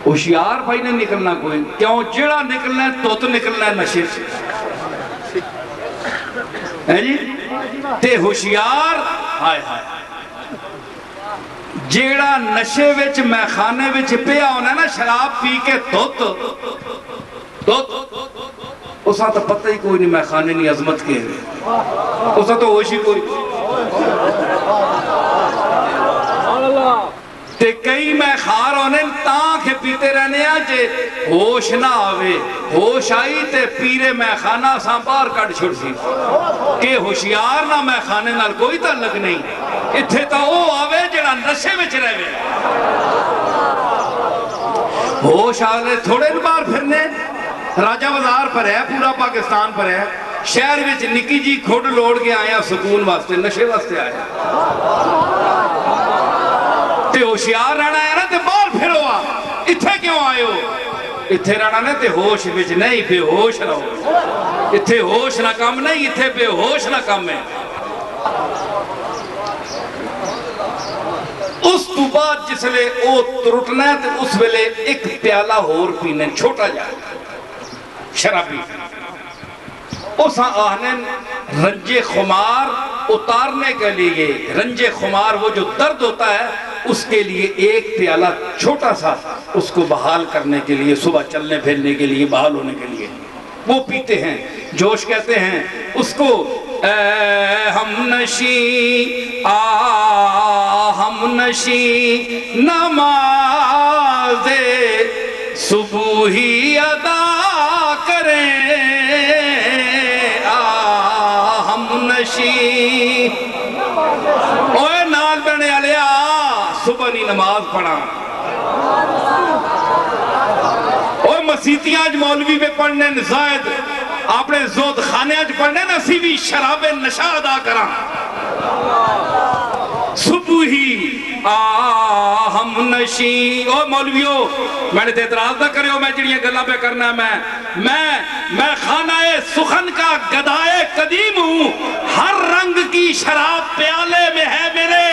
ہوشیار بھائی نے نکلنا کوئی کیوں جڑا نکلنا ہے تو نکلنا ہے نشے سے ہے جی تے ہوشیار ہائے ہائے جیڑا نشے وچ میں خانے وچ پیا ہونا نا شراب پی کے توت اسا تو پتہ ہی کوئی نہیں میں خانے نہیں عظمت کے اسا تو ہوش ہی کوئی تے کئی میں خار ہونے تاں پیتے رہنے آجے ہوش نہ آوے ہوش آئی تے پیرے میں خانہ سامپار کٹ چھڑ سی کہ ہوشیار نہ میں خانے نال کوئی تعلق نہیں اتھے تا او آوے جڑا نشے میں چلے وے ہوش آوے تھوڑے بار پھرنے راجہ وزار پر ہے پورا پاکستان پر ہے شہر وچ نکی جی کھوڑ لوڑ کے آیا سکون واسطے نشے واسطے آیا تے ہوشیار رہنا ہے نا تے بال پھر ہوا اتھے کیوں آئے ہو اتھے رہنا نے تے ہوش وچ نہیں بے ہوش رہو اتھے ہوش نہ کم نہیں اتھے بے ہوش نہ کم ہے اس تو بعد جس لے او ترٹنا ہے تے اس ویلے ایک پیالہ ہور پینے چھوٹا جائے شرابی اس آہنے رنج خمار اتارنے کے لیے رنج خمار وہ جو درد ہوتا ہے اس کے لیے ایک پیالہ چھوٹا سا اس کو بحال کرنے کے لیے صبح چلنے پھیلنے کے لیے بحال ہونے کے لیے وہ پیتے ہیں جوش کہتے ہیں اس کو اے ہم نشی ہم نشی نماز صبحی ادا کریں ہم نشی اوے نال بنے علیہ صبح نہیں نماز پڑھا اوہ مسیتیاں آج مولوی پہ پڑھنے زائد اپنے زود خانے آج پڑھنے نسی بھی شراب نشا ادا کرا صبح ہی ہم نشی اوہ مولویوں میں نے اعتراض نہ کرے ہو میں جڑیاں گلہ پہ کرنا ہے میں خانہ سخن کا گدائے قدیم ہوں ہر رنگ کی شراب پیالے میں ہے میرے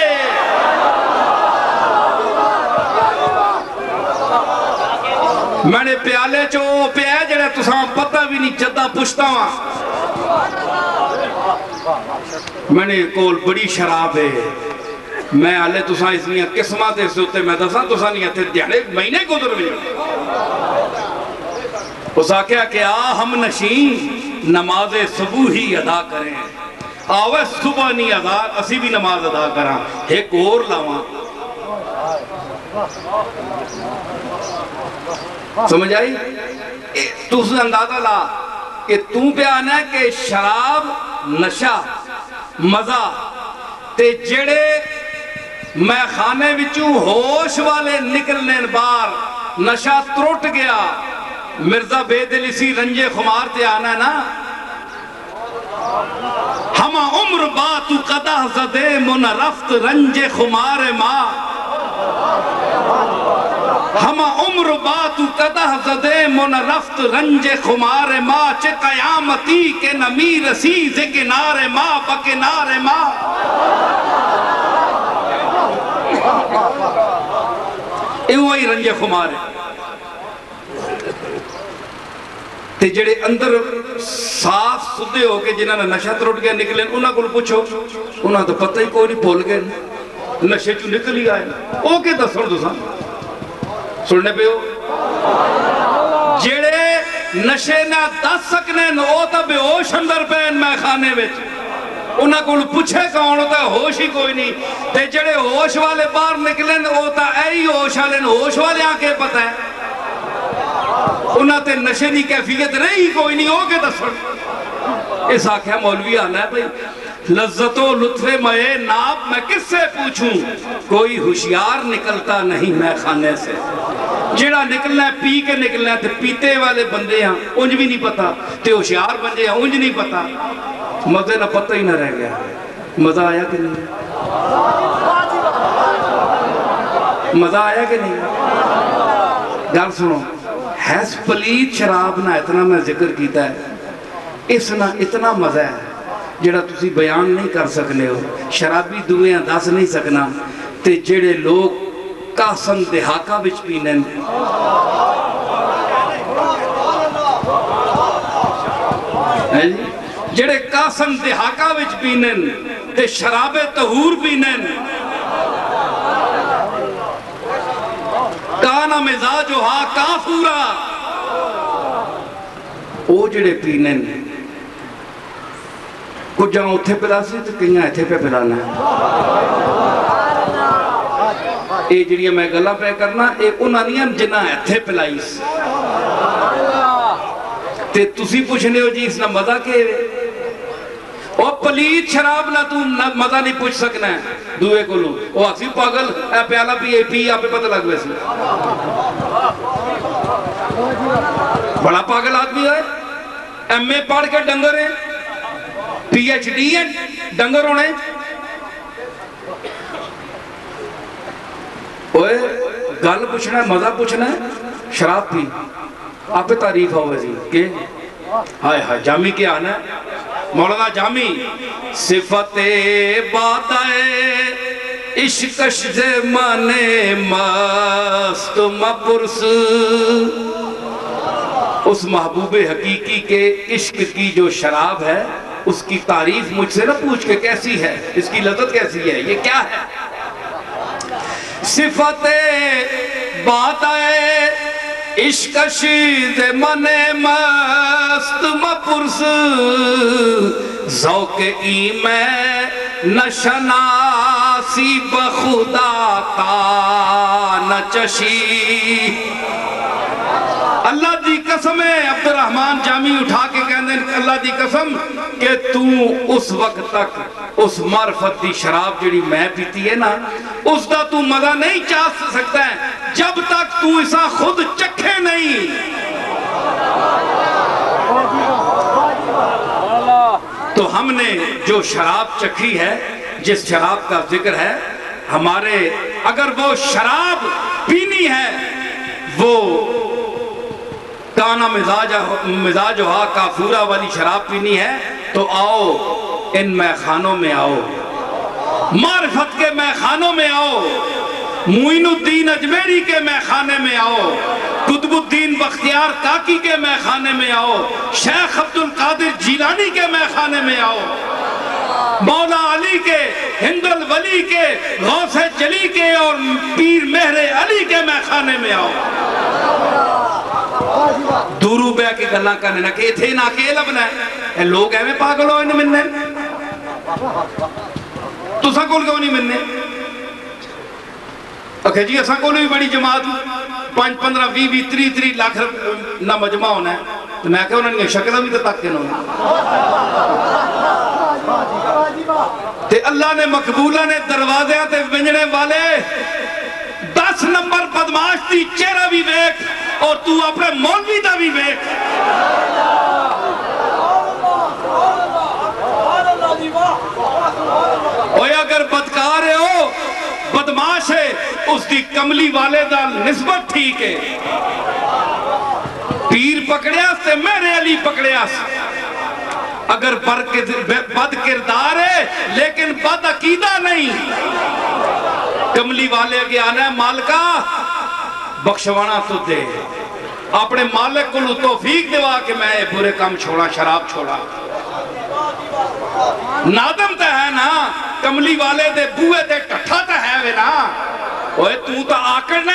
میں نے پیالے چو پہ ہے جڑے تساں پتہ بھی نہیں چدہ پشتا ہوا میں نے کول بڑی شراب ہے میں آلے تساں اس لیے قسمات اس ہوتے میں دساں تساں نہیں آتے دیانے مہینے کو در بھی اس آکھیا کہ ہم نشین نماز صبح ہی ادا کریں آوے صبح نہیں ادا اسی بھی نماز ادا کریں ایک اور لاواں سمجھ آئی تو اسے اندازہ لا کہ تو پہ آنا ہے کہ شراب نشہ مزہ تے جڑے میں خانے وچوں ہوش والے نکلنے بار نشہ تروٹ گیا مرزا بے دل اسی رنج خمار تے آنا ہے نا ہم عمر باتو قدہ زدے من رفت رنج خمار ماں ہم عمر باتو قدہ زدے من رفت رنج خمار ماں چے قیامتی کے نمی رسیز کنار ماں بکنار ماں اے وہی رنج خمار ہے تے جڑے اندر صاف سدھے ہو کے جنہاں نے نشہ تروٹ گیا نکلیں انہاں کو پوچھو انہاں تو پتہ ہی کوئی نہیں بھول گئے نشے چو نکل ہی آئے او کے دسڑ دو سن سننے پہ ہو جڑے نشے نہ دس سکنے وہ تو بے ہوش اندر پین میں خانے وچ انہاں کو پوچھے کون ہوتا ہے ہوش ہی کوئی نہیں تے جڑے ہوش والے باہر نکلیں وہ تو ایہی ہوش والے ہوش والے آکے پتہ ہے انہاں تے نشے دی کیفیت رہی کوئی نہیں ہو کے دسن اس آکھیا مولوی آنا ہے بھئی لذت و لطف مئے ناب میں کس سے پوچھوں کوئی ہوشیار نکلتا نہیں میں خانے سے جڑا نکلنا ہے پی کے نکلنا ہے تے پیتے والے بندے ہیں انج بھی نہیں پتا تے ہوشیار بندے ہیں انج نہیں پتا مزے نہ پتہ ہی نہ رہ گیا مزہ آیا کہ نہیں مزہ آیا کہ نہیں گل سنو حیث پلید شراب نہ اتنا میں ذکر کیتا ہے اس نہ اتنا مزہ ہے جڑا تسی بیان نہیں کر سکنے ہو شرابی دوئیاں دس نہیں سکنا تے جڑے لوگ کاسن دہاکہ بچ پینن جڑے کاسن دہاکہ بچ پینن تے شراب طہور پینن کانا مزاجوہا کافورا او جڑے پینن کچھ جہاں اتھے پلا سی تو کہیں ایتھے پہ پلانا ہے اے جڑیاں میں گلہ پہ کرنا اے انہاں جنہ ایتھے پلائیس تے تسی پوچھنے ہو جی اس نے مزہ کے او پلید شراب نہ تو مزہ نہیں پوچھ سکنا ہے دوئے کو لوں او آسی پاگل اے پیالہ پی آپ پہ پتہ لگ ویسے بڑا پاگل آدمی ہے ایم اے پڑھ کے ڈنگر ہیں پی ایچ ڈی ہیں ڈنگر ہونے اوہ گل پوچھنا ہے مزہ پوچھنا ہے شراب پی آپ پہ تعریف ہو وزی کہ ہائے ہائے جامی کیا آنا ہے مولانا جامی صفت بادائے عشقش زمانے مست مپرس اس محبوب حقیقی کے عشق کی جو شراب ہے اس کی تعریف مجھ سے نہ پوچھ کے کیسی ہے اس کی لذت کیسی ہے یہ کیا ہے صفت بادائے عشقش زمن مست مپرس ذوق ایمیں نشناسی بخدا تا نچشی اللہ دی قسم ہے عبد الرحمن جامی اٹھا کے کہنے اللہ دی قسم کہ تو اس وقت تک اس معرفت دی شراب جڑی میں پیتی ہے نا اس دا تو مزہ نہیں چاہ سکتا ہے جب تک تو اسا خود چکھے نہیں تو ہم نے جو شراب چکھی ہے جس شراب کا ذکر ہے ہمارے اگر وہ شراب پینی ہے وہ کانا مزاجوہا کافورا والی شراب پینی ہے تو آؤ ان میخانوں میں آؤ معرفت کے میخانوں میں آؤ معین الدین اجمیری کے میخانے میں آؤ قطب الدین بختیار کاکی کے میخانے میں آؤ شیخ عبد القادر جیلانی کے میخانے میں آؤ مولا علی کے ہند الولی کے غوث جلی کے اور پیر مہر علی کے میخانے میں آؤ دورو بے کی گلہ کرنے نہ کہ تھے نہ کہ لبنا ہے لوگ ایویں پاگل ہو انہیں مننے تو سا کول کیوں نہیں مننے اکھے جی اساں کول بھی بڑی جماعت 5 15 20 30 لاکھ نہ مجمع ہونا ہے تو میں کہا انہوں نے شکلہ بھی تو تک کے نہ تے اللہ نے مقبولہ نے دروازے تے ونجنے والے 10 نمبر بدماش دی چہرہ بھی بیک اور تو اپنے مولوی دا بھی بیک اوہ اگر بدکار ہو بدماش ہے اس دی کملی والے دا نسبت ٹھیک ہے پیر پکڑیا سے میرے علی پکڑیا سے اگر بد کردار ہے لیکن بد عقیدہ نہیں کملی والے کے آنا ہے مالکہ بخشوانا تو دے اپنے مالک کو توفیق دیوا کہ میں برے کام چھوڑا شراب چھوڑا نادم تا ہے نا کملی والے دے بوئے دے ٹھٹھا تا ہے وے نا اوہ تو آکڑنا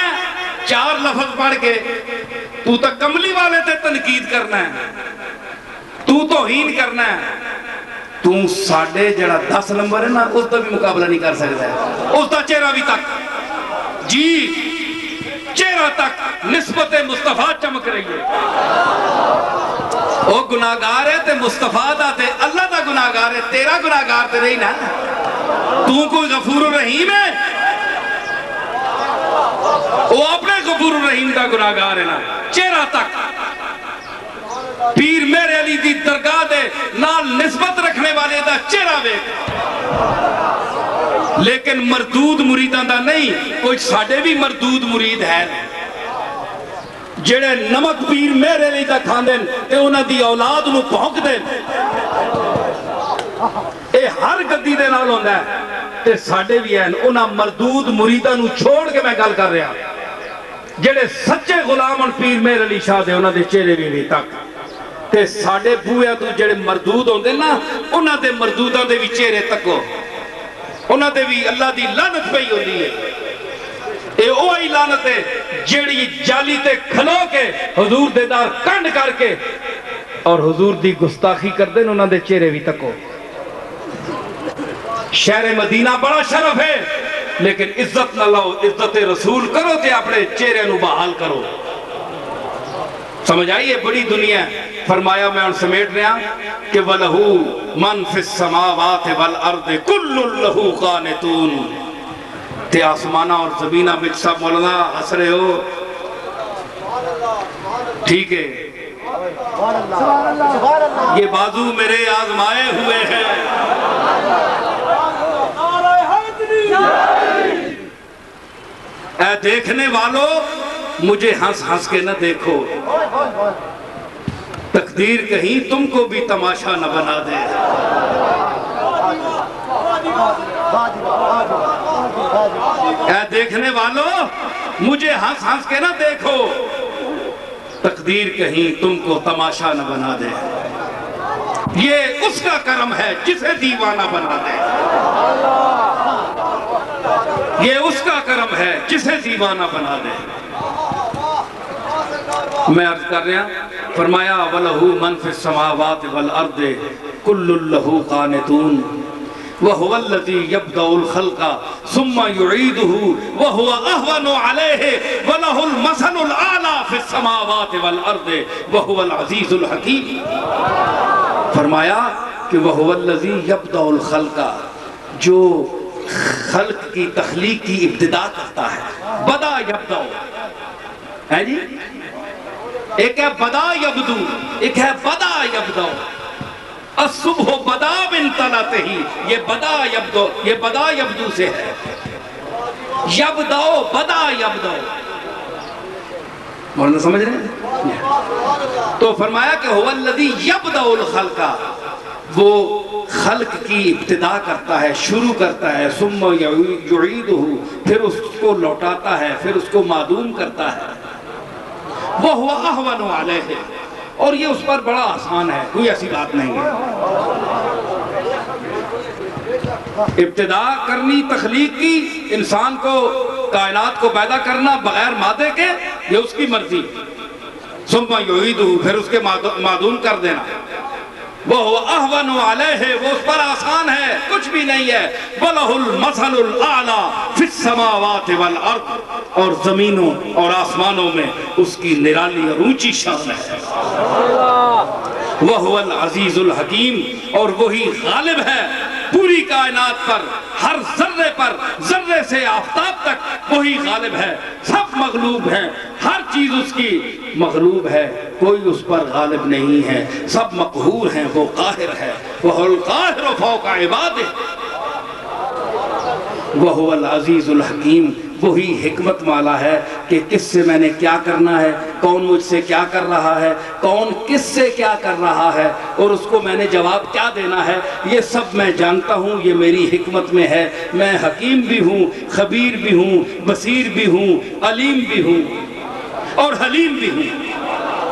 4 لفظ پڑھ کے تو تا کملی والے تے تنقید کرنا ہے، تو توہین کرنا ہے، تو ساڑھے جڑا 10 نمبر ہے نا اس تا بھی مقابلہ نہیں کر سکتا ہے، اس تا چہرہ بھی تک جی چہرہ تک نسبت مصطفیٰ چمک رہی ہے۔ وہ گناہگار ہے تے مصطفیٰ دا تے اللہ دا گناہگار ہے، تیرا گناہگار تے نہیں نا، تو کوئی غفور الرحیم ہے، وہ اپنے غفور الرحیم دا گناہگار ہے نا، چہرہ تک پیر میرے علی دی درگاہ دے نال نسبت رکھنے والے دا چہرہ وے، لیکن مردود مریدان دا نہیں، کوئی ساڑھے بھی مردود مرید ہے جڑے نمک پیر میرے علی دا کھان دیں تے انہاں دی اولاد نو پھونک دیں، اے ہر گدی دے نال ہوندہ ہے تے ساڑھے بھی ہیں انہاں مردود مریدان نو چھوڑ کے میں گل کر رہا جڑے سچے غلام پیر میرے علی شاہ دے انہاں دے چہرے بھی تک تے ساڑھے بویا تو جڑے مردود ہوندے نا انہاں دے مردوداں دے بھی چہرے تکو، انہاں دے بھی اللہ دی لعنت پئی ہوندی ہے، اے اوہی لعنت ہے جڑی جالی تے کھلو کے حضور دیدار کنڈ کر کے اور حضور دی گستاخی کر دیں انہاں دے چہرے بھی تکو۔ شہر مدینہ بڑا شرف ہے لیکن عزت نہ لاؤ، عزت رسول کرو تے اپنے چہرے نو بحال کرو، سمجھ آئیے بڑی دنیا ہے۔ فرمایا میں ان سمیٹ رہا کہ وَلَهُ مَنْ فِي السَّمَاوَاتِ وَالْأَرْضِ كُلُّ لَهُ قَانِتُونَ تے آسمانہ اور زمینہ بچ سب مولانا ہس رہے ہو، ٹھیک ہے، یہ بازو میرے آزمائے ہوئے ہیں، اے دیکھنے والوں مجھے ہنس ہنس کے نہ دیکھو، تقدیر کہیں تم کو بھی تماشا نہ بنا دے، اے دیکھنے والوں مجھے ہنس ہنس کے نہ دیکھو، تقدیر کہیں تم کو تماشا نہ بنا دے، یہ اس کا کرم ہے جسے دیوانہ بنا دے، یہ اس کا کرم ہے جسے دیوانہ بنا دے۔ میں عرض کر رہا فرمایا وَلَهُ مَنْ فِي السَّمَاوَاتِ وَالْأَرْضِ كُلُّ لَهُ قَانِتُونَ وَهُوَ الَّذِي يَبْدَأُ الْخَلْقَ ثُمَّ يُعِيدُهُ وَهُوَ أَهْوَنُ عَلَيْهِ وَلَهُ الْمَثَلُ الْأَعْلَى فِي السَّمَاوَاتِ وَالْأَرْضِ وَهُوَ الْعَزِيزُ الْحَكِيمُ۔ فرمایا کہ وَهُوَ الَّذِي يَبْدَأُ الْخَلْقَ جو خلق کی تخلیق کی ابتدا کرتا ہے، بدا یبدأ ہے جی، ایک ہے بدا یبدو، ایک ہے بدا یبدو، الصبح بدا من طلعته ہی، یہ بدا یبدو، یہ بدا یبدو سے ہے، یبدو بدا یبدو، مولانا سمجھ رہے ہیں؟ تو فرمایا کہ هو الذی یبدأ الخلق، وہ خلق کی ابتدا کرتا ہے، شروع کرتا ہے، ثم یعیدہ، پھر اس کو لوٹاتا ہے، پھر اس کو معدوم کرتا ہے، وَهُوَ أَحْوَنُ عَلَيْهِ، اور یہ اس پر بڑا آسان ہے، کوئی ایسی بات نہیں ہے۔ ابتدا کرنی تخلیق کی، انسان کو کائنات کو پیدا کرنا بغیر مادے کے، یہ اس کی مرضی، ثم یعیدہ، پھر اس کے معدوم کر دینا، وَهُوَ أَحْوَنُ عَلَيْهِ، وہ اس پر آسان ہے، کچھ بھی نہیں ہے، وَلَهُ الْمَثَلُ الْأَعْلَى فِي السَّمَاوَاتِ وَالْأَرْضِ، اور زمینوں اور آسمانوں میں اس کی نرالی اور اونچی شان ہے، وَهُوَ الْعَزِيزُ الْحَكِيمُ، اور وہی غالب ہے پوری کائنات پر، ہر ذرے پر، ذرے سے آفتاب تک وہی غالب ہے، سب مغلوب ہیں، ہر چیز اس کی مغلوب ہے، کوئی اس پر غالب نہیں ہے، سب مقہور ہیں، وہ قاہر ہے، وَهُوَ الْقَاهِرُ فَوْقَ عِبَادِهِ، وَهُوَ الْعَزِيزُ الْحَكِيمُ، وہی حکمت والا ہے کہ کس سے میں نے کیا کرنا ہے، کون مجھ سے کیا کر رہا ہے، کون کس سے کیا کر رہا ہے، اور اس کو میں نے جواب کیا دینا ہے، یہ سب میں جانتا ہوں، یہ میری حکمت میں ہے، میں حکیم بھی ہوں، خبیر بھی ہوں، بصیر بھی ہوں، علیم بھی ہوں اور حلیم بھی ہوں،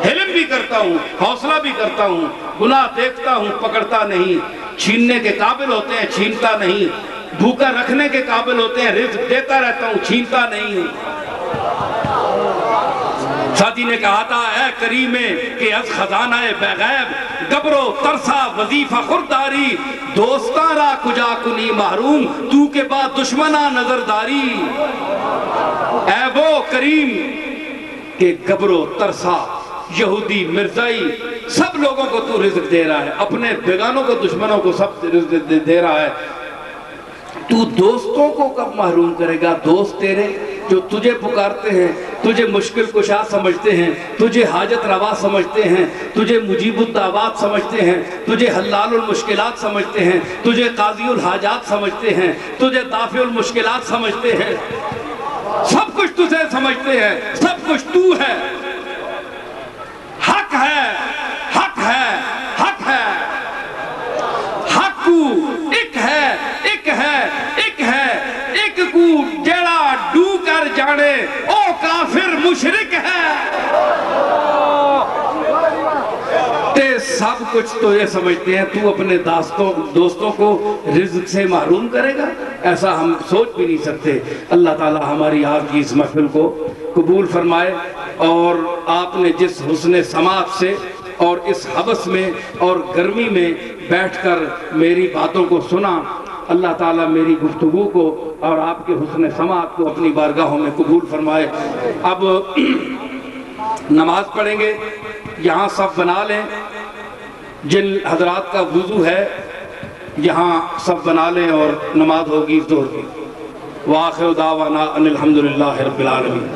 حلم بھی کرتا ہوں، حوصلہ بھی کرتا ہوں، گناہ دیکھتا ہوں، پکڑتا نہیں، چھیننے کے قابل ہوتے ہیں، چھینتا نہیں، بھوکا رکھنے کے قابل ہوتے ہیں، رزق دیتا رہتا ہوں، چھینتا نہیں ہوں، ساتھی نے کہا تھا اے کریم کہ از خزانہ بغیب گبرو ترسا وظیفہ خورداری دوستاں را کجا کنی محروم تو کے بعد دشمنہ نظرداری۔ اے وہ کریم کہ گبرو ترسا یہودی مرزائی سب لوگوں کو تو رزق دے رہا ہے، اپنے بیگانوں کو دشمنوں کو سب رزق دے رہا ہے، تو دوستوں کو کب محروم کرے گا؟ دوست تیرے جو تجھے پکارتے ہیں، تجھے مشکل کشا سمجھتے ہیں، تجھے حاجت روا سمجھتے ہیں، تجھے مجیب الدعوات سمجھتے ہیں، تجھے حلال المشکلات سمجھتے ہیں، تجھے قاضی الحاجات سمجھتے ہیں، تجھے دافع المشکلات سمجھتے ہیں، سب کچھ تجھے سمجھتے ہیں، سب کچھ تو ہے، حق ہے، حق ہے، حق ہے، حق کو ایک ہے، ایک ہے، ایک ہے، ایک کو جڑا ڈو کر جانے او کافر مشرک ہے۔ تے سب کچھ تو یہ سمجھتے ہیں تو اپنے دوستوں کو رزق سے محروم کرے گا؟ ایسا ہم سوچ بھی نہیں سکتے۔ اللہ تعالی ہماری آج کی اس محفل کو قبول فرمائے، اور آپ نے جس حسن سماعت سے اور اس حبس میں اور گرمی میں بیٹھ کر میری باتوں کو سنا، اللہ تعالیٰ میری گفتگو کو اور آپ کے حسن سماعت کو اپنی بارگاہوں میں قبول فرمائے۔ اب نماز پڑھیں گے، یہاں سب بنا لیں، جن حضرات کا وضو ہے یہاں سب بنا لیں اور نماز ہوگی ظہر کی۔ وآخر دعوانا ان الحمدللہ رب العالمین۔